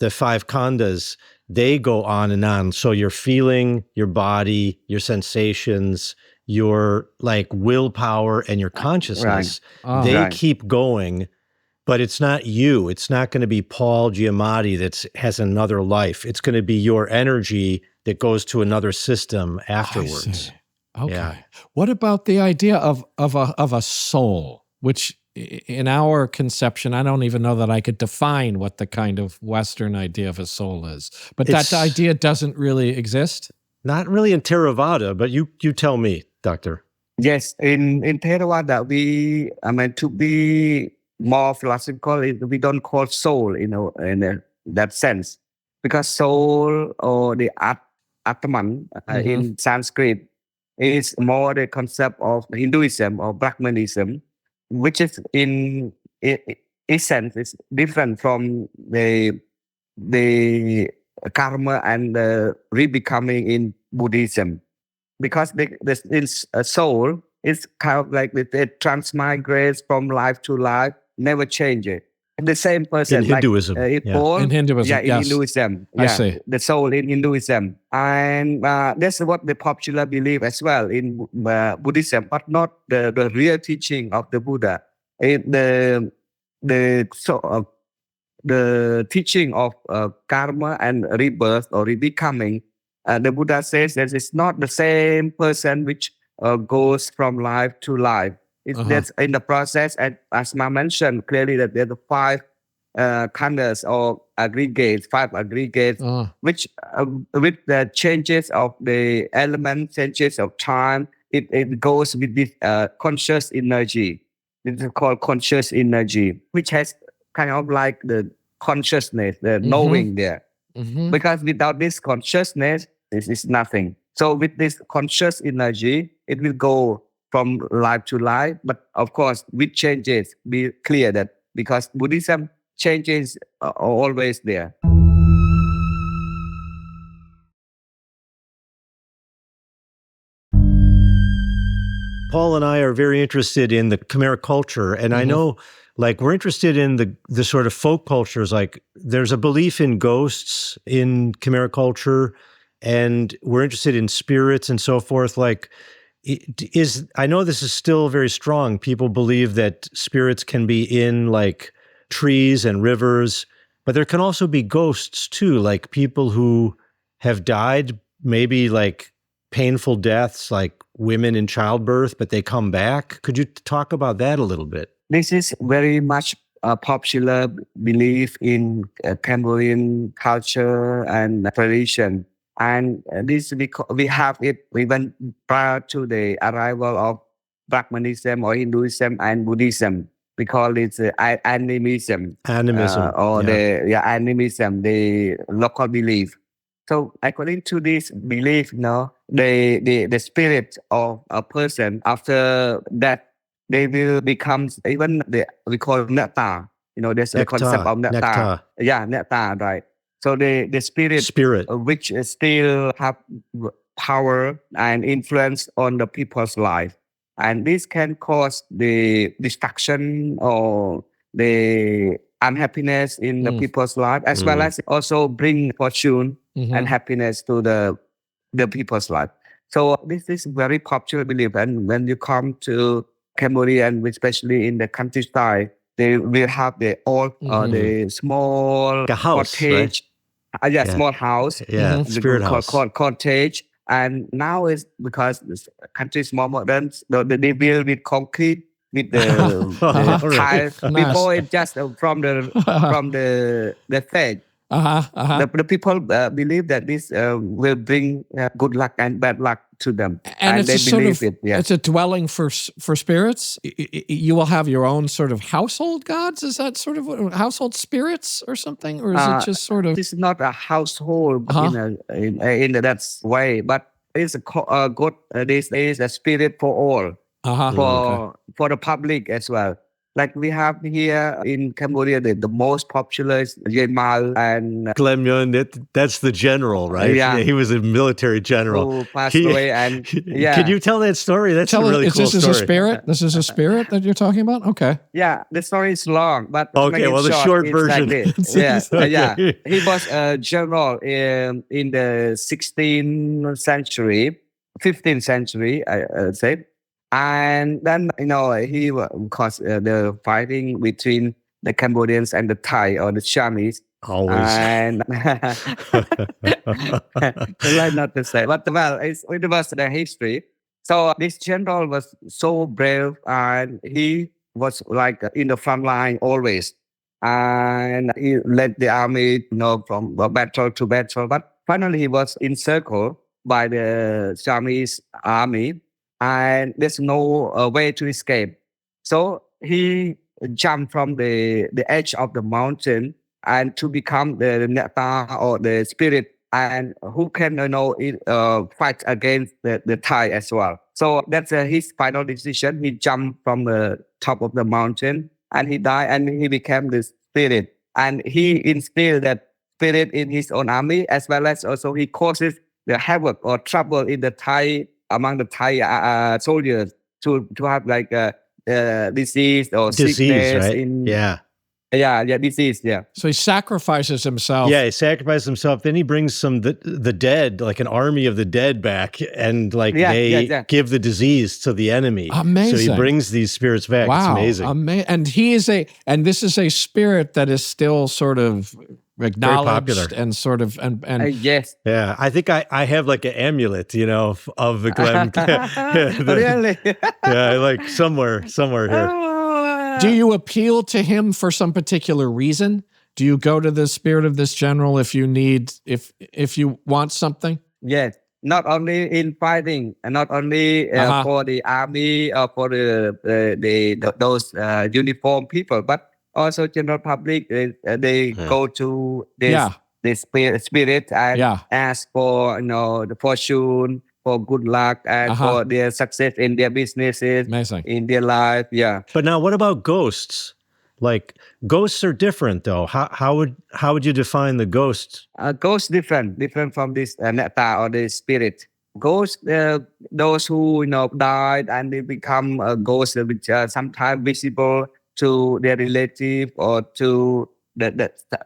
the five khandhas, they go on and on. So your feeling, your body, your sensations, your like willpower and your consciousness, they keep going, but it's not you. It's not going to be Paul Giamatti that has another life. It's going to be your energy that goes to another system afterwards. Okay. Yeah. What about the idea of a soul, which in our conception, I don't even know that I could define what the kind of Western idea of a soul is. But that idea doesn't really exist? Not really in Theravada, but you tell me, Doctor. Yes, in Theravada, to be more philosophical, we don't call soul, in that sense. Because soul or the Atman in Sanskrit is more the concept of Hinduism or Brahmanism, which is in essence is different from the karma and the rebecoming in Buddhism, because a soul is kind of like it transmigrates from life to life, never changes. And the same person in Hinduism, in Hinduism, in Hinduism, I see. The soul in Hinduism, and that's what the popular belief as well in Buddhism, but not the real teaching of the Buddha. The teaching of karma and rebirth or rebecoming, the Buddha says that it's not the same person which goes from life to life. That's in the process, and Asma mentioned clearly that there are five khandhas or five aggregates, which with the changes of the element, changes of time, it goes with this conscious energy. This is called conscious energy, which has kind of like the consciousness, the knowing there. Because without this consciousness, this is nothing. So with this conscious energy, it will go from life to life. But of course, with changes, be clear that because Buddhism changes are always there. Paul and I are very interested in the Khmer culture, and I know, like, we're interested in the sort of folk cultures. Like, there's a belief in ghosts in Khmer culture, and we're interested in spirits and so forth. Like, I know this is still very strong. People believe that spirits can be in like trees and rivers, but there can also be ghosts too, like people who have died, maybe like painful deaths, like women in childbirth, but they come back. Could you talk about that a little bit? This is very much a popular belief in Cambodian culture and tradition. And this we have it even prior to the arrival of Brahmanism or Hinduism and Buddhism. We call it animism. Animism. Animism, the local belief. So according to this belief, the spirit of a person after that, they will become even we call nectar. There's a concept of nectar. Yeah, nectar, right. So the spirit. Which still have power and influence on the people's life. And this can cause the destruction or the unhappiness in the people's life, as well as also bring fortune and happiness to the people's life. So this is very popular belief. And when you come to Cambodia, and especially in the countryside, they will have the small Like a house, cottage. Yeah. Small house. Yeah, spirit house. Called cottage. And now it's because this country is more modern, they build with concrete, with the tiles. Nice. Before it's just from the faith. The people believe that this will bring good luck and bad luck to them, And it's they a sort believe of, it. Yeah. it's a dwelling for spirits. You will have your own sort of household gods. Is that sort of household spirits or something, or is it just sort of? This is not a household in that way, but it's a good. This is a spirit for all, for the public as well. Like we have here in Cambodia, the most popular is Yemal and Glem Yun, that's the general, right? Yeah. He was a military general. who passed away. And Can you tell that story? That's a really cool This is story. a spirit? This is a spirit that you're talking about? Okay. Yeah, the story is long, but to Okay, make it well, the short it's version. Like this. Yeah, Okay. He was a general in the 16th century, 15th century, I say. And then, he caused the fighting between the Cambodians and the Thai or the Chinese. Always. And I like not to say, but well, it was the history. So this general was so brave, and he was like in the front line always, and he led the army, from battle to battle. But finally, he was encircled by the Chinese army, and there's no way to escape. So he jumped from the edge of the mountain and to become the nectar or the spirit, and who can fight against the Thai as well. So that's his final decision. He jumped from the top of the mountain and he died, and he became the spirit. And he instilled that spirit in his own army, as well as also he causes the havoc or trouble in the Thai, among the Thai soldiers, to have like disease or sickness, right? Disease, yeah. So he sacrifices himself. Yeah, he sacrifices himself. Then he brings the dead, like an army of the dead back, and they give the disease to the enemy. Amazing. So he brings these spirits back. Wow. It's amazing. And this is a spirit that is still sort of acknowledged and sort of and yes. Yeah, I think I have like an amulet, of the Glen. Really? Yeah, like somewhere here. Do you appeal to him for some particular reason? Do you go to the spirit of this general if you need, if you want something? Yes, not only in fighting, and not only for the army or for those uniform people, but also general public. They go to this spirit and ask for the fortune, for good luck, and for their success in their businesses, in their life. Yeah. But now, what about ghosts? Like, ghosts are different, though. How would you define the ghosts? Ghosts different from this nectar or the spirit. Ghosts, those who died and they become a ghost, which are sometimes visible to their relative or to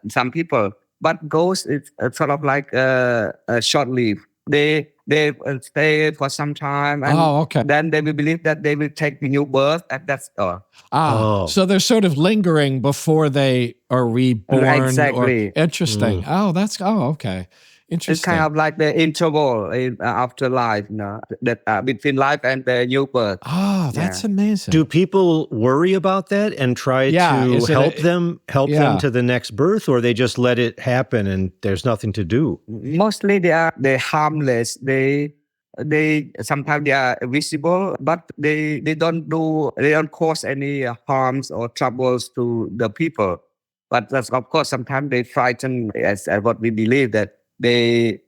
some people. But ghosts is sort of like a short-lived. They stay for some time, and then they will believe that they will take new birth, and that's all. So they're sort of lingering before they are reborn. Exactly. Interesting. Okay. Interesting. It's kind of like the interval in afterlife, that between life and the new birth. That's amazing. Do people worry about that and try to help them to the next birth, or they just let it happen and there's nothing to do? Mostly they're harmless. They sometimes they are visible, but they don't cause any harms or troubles to the people. But that's, of course, sometimes they frighten, as what we believe that we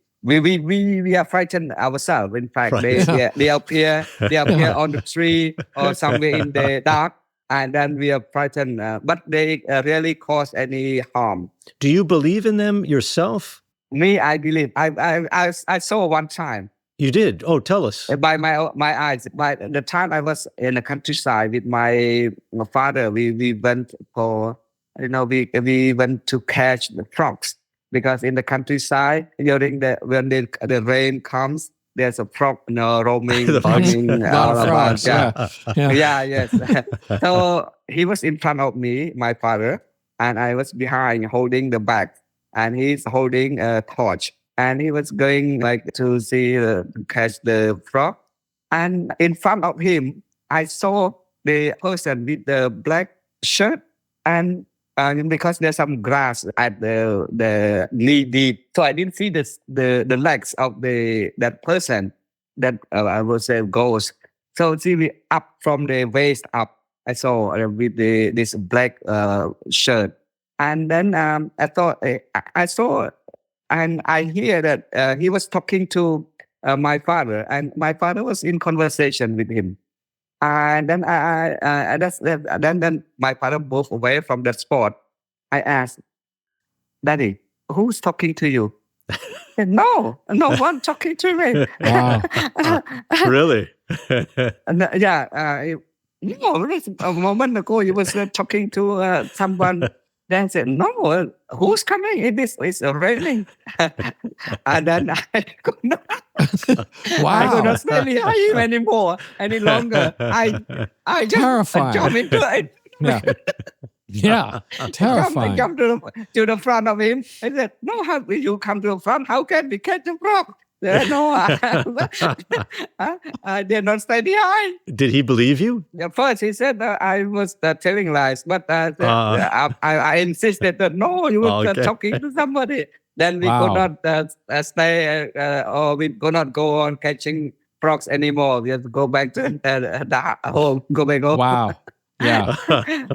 are frightened ourselves. In fact, they appear on the tree or somewhere in the dark, and then we are frightened. But they rarely cause any harm. Do you believe in them yourself? Me, I believe. I saw one time. You did? Oh, tell us. By my eyes. By the time I was in the countryside with my father, we went for we went to catch the frogs. Because in the countryside, when the rain comes, there's a frog, roaming, The frogs. roaming A lot all of about. frogs. Yeah. Yes. So he was in front of me, my father, and I was behind holding the bag, and he's holding a torch, and he was going like to see to catch the frog, and in front of him, I saw the person with the black shirt, and because there's some grass at the knee deep, so I didn't see the legs of that person that I would say ghost. So see up from the waist up, I saw with this black shirt, and then I thought I saw and I hear that he was talking to my father, and my father was in conversation with him. And then then my father moved away from that spot. I asked, "Daddy, who's talking to you?" He said, no one talking to me. Wow. Really? And, no, a moment ago you was talking to someone. Then I said, no, who's coming? It's raining. And then I could not, I could not stay behind him anymore, any longer. I just Terrifying. jumped into it. Yeah. I Terrifying. jumped to the front of him. I said, no, how will you come to the front? How can we catch the frog? No, I did not stay behind. Did he believe you? At first, he said I was telling lies, but I insisted that no, you were talking to somebody. Then we could not stay, or we could not go on catching frogs anymore. We have to go back to the home. Go back home. Wow. Yeah.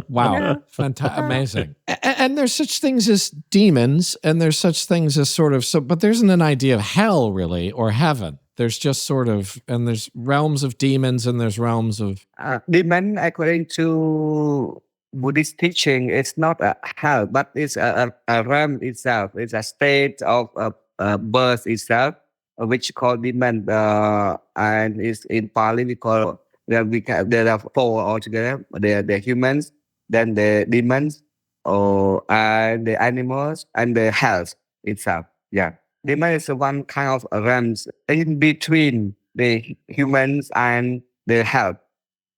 Wow. Yeah. Fantastic. Amazing. And there's such things as demons, and there's such things as sort of, but there isn't an idea of hell really, or heaven. There's just sort of, and there's realms of demons and there's realms of... Demon, according to Buddhist teaching, it's not a hell, but it's a realm itself. It's a state of birth itself, which called demon. And it's in Pali, we call... There are four altogether. The humans, then the demons, and the animals, and the health itself. Yeah. Demon is one kind of realms in between the humans and the health.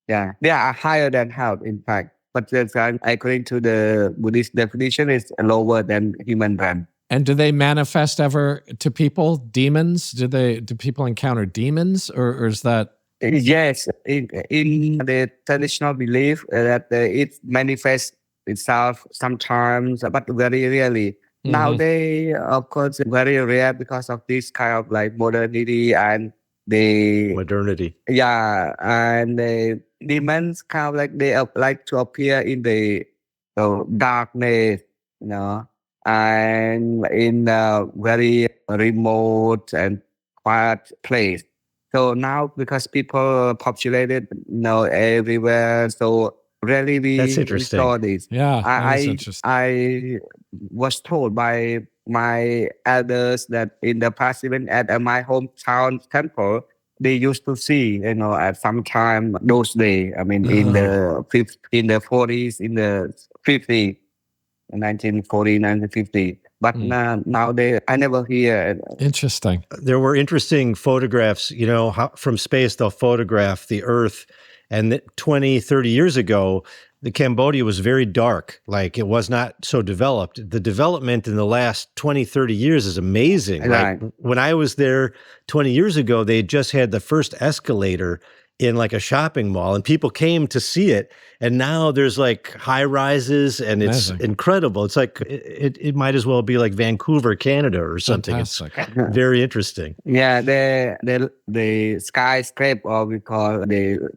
Yeah. They are higher than health, in fact. But according to the Buddhist definition, it's lower than human realm. And do they manifest ever to people? Demons? Do people encounter demons, or is that... Yes, in the traditional belief that it manifests itself sometimes, but very rarely. Mm-hmm. Nowadays, of course, very rare because of this kind of like modernity and the modernity. Yeah, and the demons kind of like they like to appear in the darkness, and in a very remote and quiet place. So now, because people populated, everywhere, so really we saw this. Yeah, that's interesting. I was told by my elders that in the past, even at my hometown temple, they used to see, at some time those days. I mean, in the 40s, in the 50s, 1940, 1950. But nowadays, I never hear. Interesting. There were interesting photographs, from space, they'll photograph the Earth. And 20, 30 years ago, the Cambodia was very dark. Like, it was not so developed. The development in the last 20, 30 years is amazing. Right. Like, when I was there 20 years ago, they just had the first escalator in like a shopping mall, and people came to see it. And now there's like high rises, and it's incredible. It's like it might as well be like Vancouver, Canada, or something. Fantastic. It's very interesting. Yeah, the skyscraper, or we call the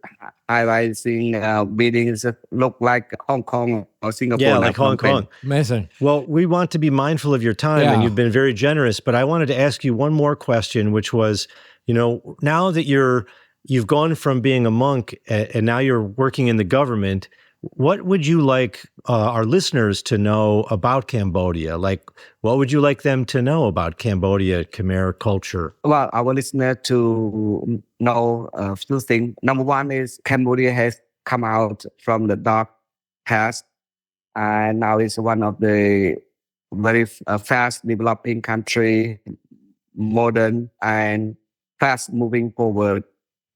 high rising buildings, look like Hong Kong or Singapore. Yeah, like Hong Kong. Amazing. Well, we want to be mindful of your time, and you've been very generous. But I wanted to ask you one more question, which was, now that you've gone from being a monk and now you're working in the government, what would you like our listeners to know about Cambodia? Like, what would you like them to know about Cambodia, Khmer culture? Well, our listener to know a few things. Number one is Cambodia has come out from the dark past, and now it's one of the very fast developing country, modern, and fast moving forward.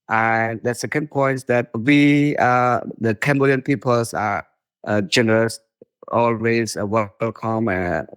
And the second point is that we, the Cambodian peoples are generous, always welcome,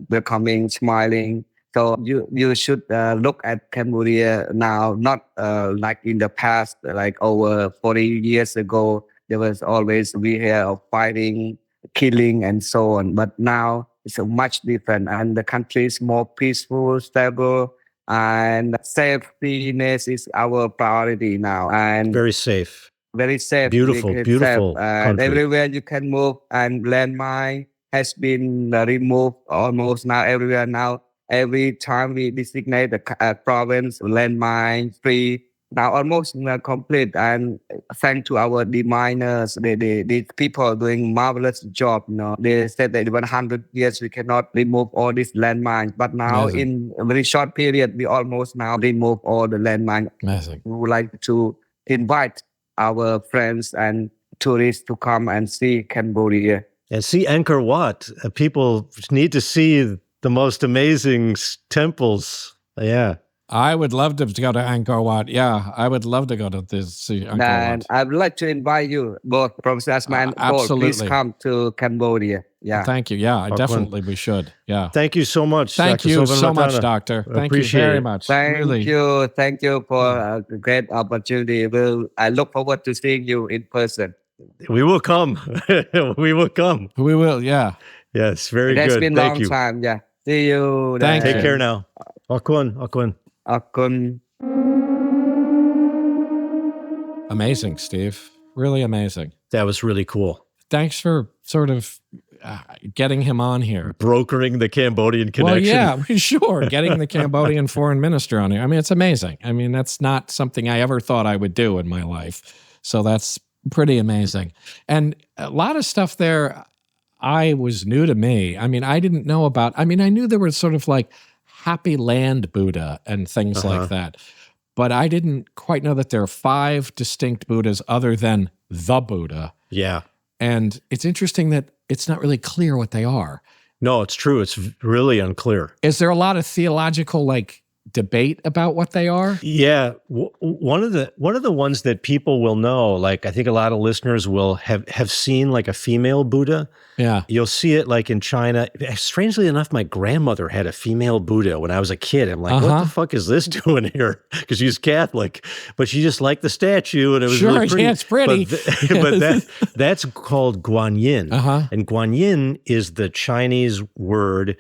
welcoming, smiling. So you should look at Cambodia now, not like in the past, like over 40 years ago. There was always we hear of fighting, killing, and so on. But now it's much different, and the country is more peaceful, stable, and safetyness is our priority now. And Very safe. very safe. Beautiful, It's beautiful safe. And country. everywhere you can move, and landmine has been removed almost now everywhere now. Every time we designate the province, landmine free. Now almost complete, and thanks to our deminers, these people doing marvelous job. They said that in 100 years we cannot remove all these landmines, but now Amazing. in a very short period we almost now remove all the landmines. Amazing. We would like to invite our friends and tourists to come and see Cambodia. And see Angkor Wat. People need to see the most amazing temples. Yeah. I would love to go to Angkor Wat. Yeah, I would love to go to see Angkor And Wat. I would like to invite you, both Professor Asma and Paul, absolutely. please come to Cambodia. Yeah. Thank you. Yeah, definitely we should. Yeah. Thank you so much. Thank Dr. you so much, Sovanratana. Doctor. Thank Appreciate you very it. much. Thank really. you. Thank you for a great opportunity. I look forward to seeing you in person. We will come. We will come. We will, yeah. Yes, very It has good. been a Thank long you. time. Yeah. See you. Thank Take you. care now. Akun. Amazing, Steve. Really amazing. That was really cool. Thanks for sort of getting him on here. Brokering the Cambodian connection. Well, yeah, sure. Getting the Cambodian foreign minister on here. I mean, it's amazing. I mean, that's not something I ever thought I would do in my life. So that's pretty amazing. And a lot of stuff there was new to me. I mean, I didn't know about, I knew there was sort of like Happy Land Buddha and things like that. But I didn't quite know that there are 5 distinct Buddhas other than the Buddha. Yeah. And it's interesting that it's not really clear what they are. No, it's true. It's really unclear. Is there a lot of theological debate about what they are? Yeah, one of the ones that people will know, like I think a lot of listeners will have seen like a female Buddha. Yeah, you'll see it like in China. Strangely enough, my grandmother had a female Buddha when I was a kid. I'm like, what the fuck is this doing here? Because she's Catholic, but she just liked the statue, and it was really pretty. Yeah, it's pretty. But that's called Guanyin, and Guanyin is the Chinese word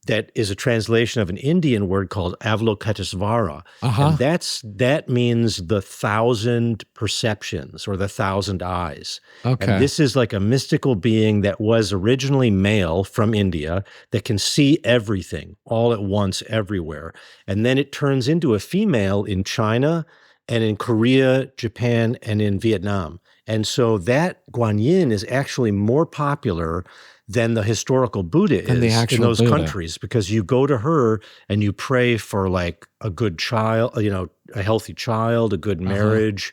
that is a translation of an Indian word called Avalokitesvara. And that means the 1,000 perceptions or the 1,000 eyes. Okay. And this is like a mystical being that was originally male from India that can see everything all at once everywhere. And then it turns into a female in China and in Korea, Japan, and in Vietnam. And so that Guanyin is actually more popular than the historical Buddha is in those countries, because you go to her and you pray for like a good child, a healthy child, a good marriage,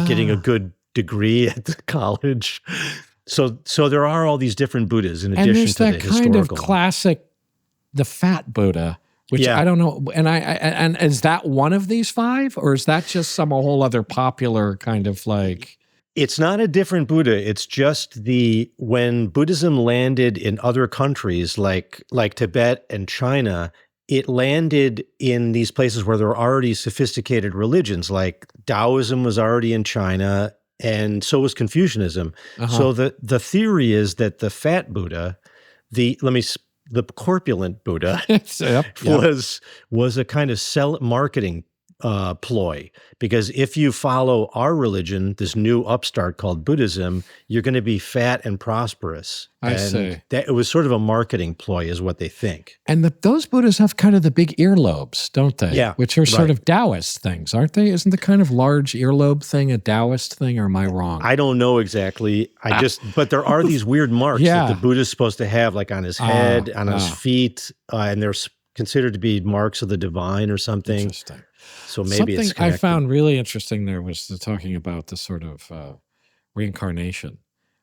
getting a good degree at the college. So there are all these different Buddhas in addition to the historical. And there's that kind of classic, the fat Buddha, which I don't know. And is that one of these 5, or is that just some whole other popular kind of like? It's not a different Buddha. It's just when Buddhism landed in other countries like Tibet and China, it landed in these places where there were already sophisticated religions. Like Taoism was already in China, and so was Confucianism. So the theory is that the fat Buddha, the corpulent Buddha, was a kind of marketing ploy, because if you follow our religion, this new upstart called Buddhism, you're going to be fat and prosperous. I see. That it was sort of a marketing ploy, is what they think. And those Buddhas have kind of the big earlobes, don't they? Yeah, which are sort of Taoist things, aren't they? Isn't the kind of large earlobe thing a Taoist thing, or am I wrong? I don't know exactly. But there are these weird marks that the Buddha's supposed to have, like on his head, on his feet, and they're considered to be marks of the divine or something. Interesting. So maybe something it's I found really interesting there was talking about the sort of reincarnation,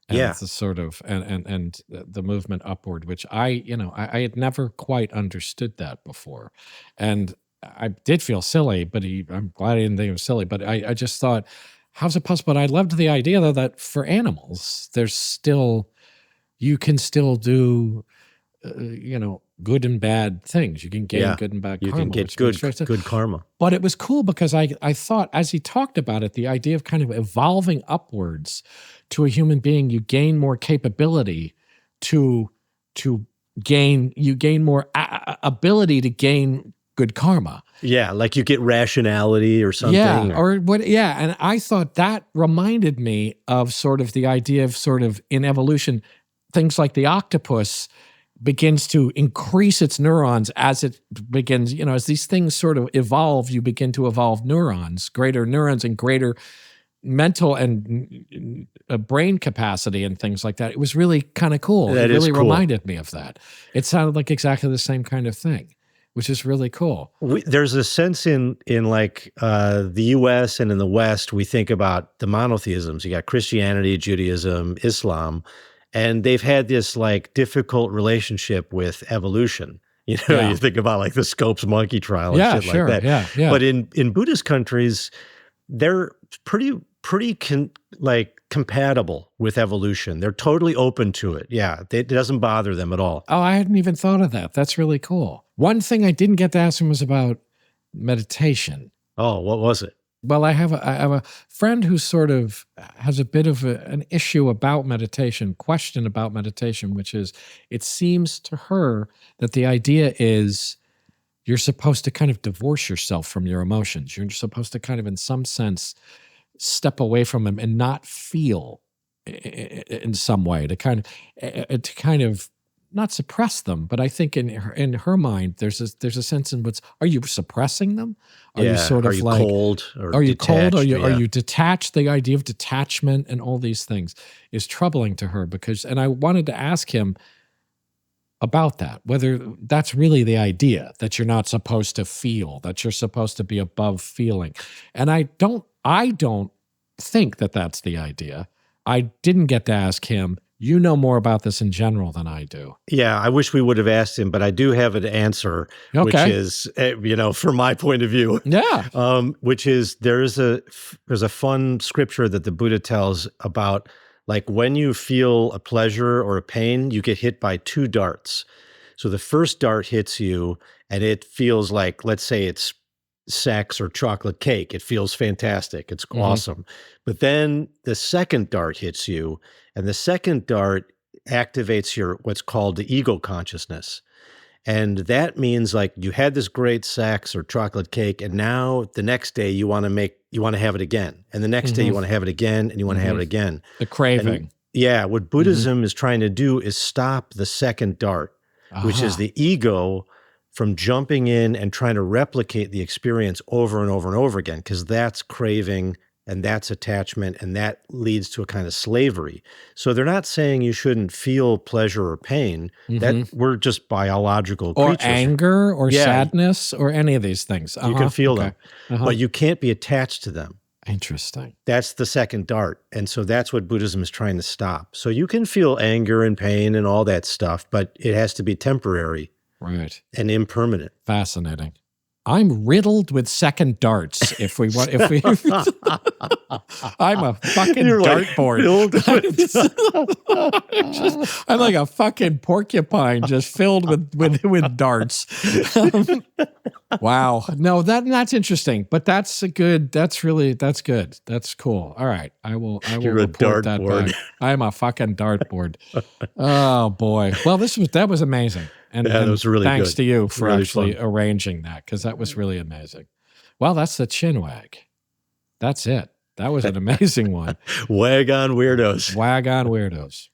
and the sort of and the movement upward, which I had never quite understood that before, and I did feel silly, but I'm glad I didn't think it was silly. But I just thought, how's it possible? But I loved the idea though that for animals, you can still do, good and bad things. You can gain good and bad you karma. can get good karma. But it was cool because I thought, as he talked about it, the idea of kind of evolving upwards to a human being, you gain more capability to gain more ability to gain good karma. Yeah, like you get rationality or something. Yeah, or what? Yeah, and I thought that reminded me of sort of the idea of sort of in evolution, things like the octopus begins to increase its neurons as it begins, as these things sort of evolve, you begin to evolve greater neurons and greater mental and brain capacity and things like that. It was really kind of cool. It really reminded me of that. It sounded like exactly the same kind of thing, which is really cool. There's a sense in like the U.S. and in the West, we think about the monotheisms. You got Christianity, Judaism, Islam, and they've had this like difficult relationship with evolution. You think about like the Scopes monkey trial and shit like that. Yeah. But in Buddhist countries, they're pretty compatible with evolution. They're totally open to it. Yeah, it doesn't bother them at all. Oh, I hadn't even thought of that. That's really cool. One thing I didn't get to ask him was about meditation. Oh, what was it? Well, I have a friend who sort of has a bit of an issue about meditation, question about meditation, which is, it seems to her that the idea is you're supposed to kind of divorce yourself from your emotions. You're supposed to kind of, in some sense, step away from them and not feel in some way, to kind of not suppress them. But I think in her mind, there's a sense in which, are you suppressing them? Are you sort of cold? Are you cold? Are you detached? The idea of detachment and all these things is troubling to her and I wanted to ask him about that, whether that's really the idea, that you're not supposed to feel, that you're supposed to be above feeling. And I don't think that that's the idea. I didn't get to ask him. You know more about this in general than I do. Yeah, I wish we would have asked him, but I do have an answer, which is, from my point of view. Yeah. Which is, there's a fun scripture that the Buddha tells about, like, when you feel a pleasure or a pain, you get hit by 2 darts. So the first dart hits you and it feels like, let's say it's sex or chocolate cake. It feels fantastic. It's awesome. But then the second dart hits you, and the second dart activates your what's called the ego consciousness. And that means like you had this great sex or chocolate cake, and now the next day you want to have it again. And the next day you want to have it again, and you want to have it again. The craving. And, what Buddhism is trying to do is stop the second dart, which is the ego from jumping in and trying to replicate the experience over and over and over again, because that's craving and that's attachment, and that leads to a kind of slavery. So they're not saying you shouldn't feel pleasure or pain, that we're just biological creatures. Or anger or sadness or any of these things. You can feel them, but you can't be attached to them. Interesting. That's the second dart. And so that's what Buddhism is trying to stop. So you can feel anger and pain and all that stuff, but it has to be temporary. Right. And impermanent. Fascinating. I'm riddled with second darts. I'm a fucking dartboard. I'm like a fucking porcupine just filled with darts. Wow. No, that's interesting. But that's good. That's good. That's cool. All right. I will report that back. I'm a fucking dartboard. Oh boy. Well, that was amazing. And that was really thanks good. to you for really actually fun. arranging that, because that was really amazing. Well, that's the Chinwag. That's it. That was an amazing one. Wag on weirdos. Wag on weirdos.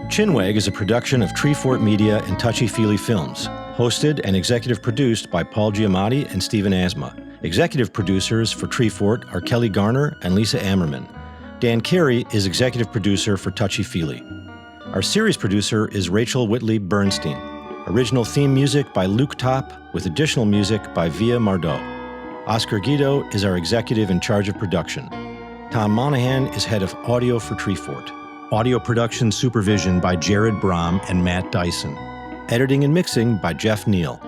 Chinwag is a production of Treefort Media and Touchy Feely Films, hosted and executive produced by Paul Giamatti and Stephen Asma. Executive producers for Treefort are Kelly Garner and Lisa Ammerman. Dan Carey is executive producer for Touchy Feely. Our series producer is Rachel Whitley Bernstein. Original theme music by Luke Top, with additional music by Via Mardot. Oscar Guido is our executive in charge of production. Tom Monahan is head of audio for Treefort. Audio production supervision by Jared Brom and Matt Dyson. Editing and mixing by Jeff Neal.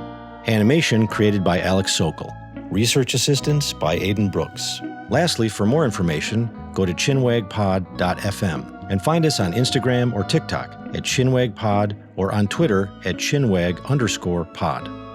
Animation created by Alex Sokol. Research assistance by Aidan Brooks. Lastly, for more information, go to chinwagpod.fm and find us on Instagram or TikTok at chinwagpod or on Twitter at chinwag_pod.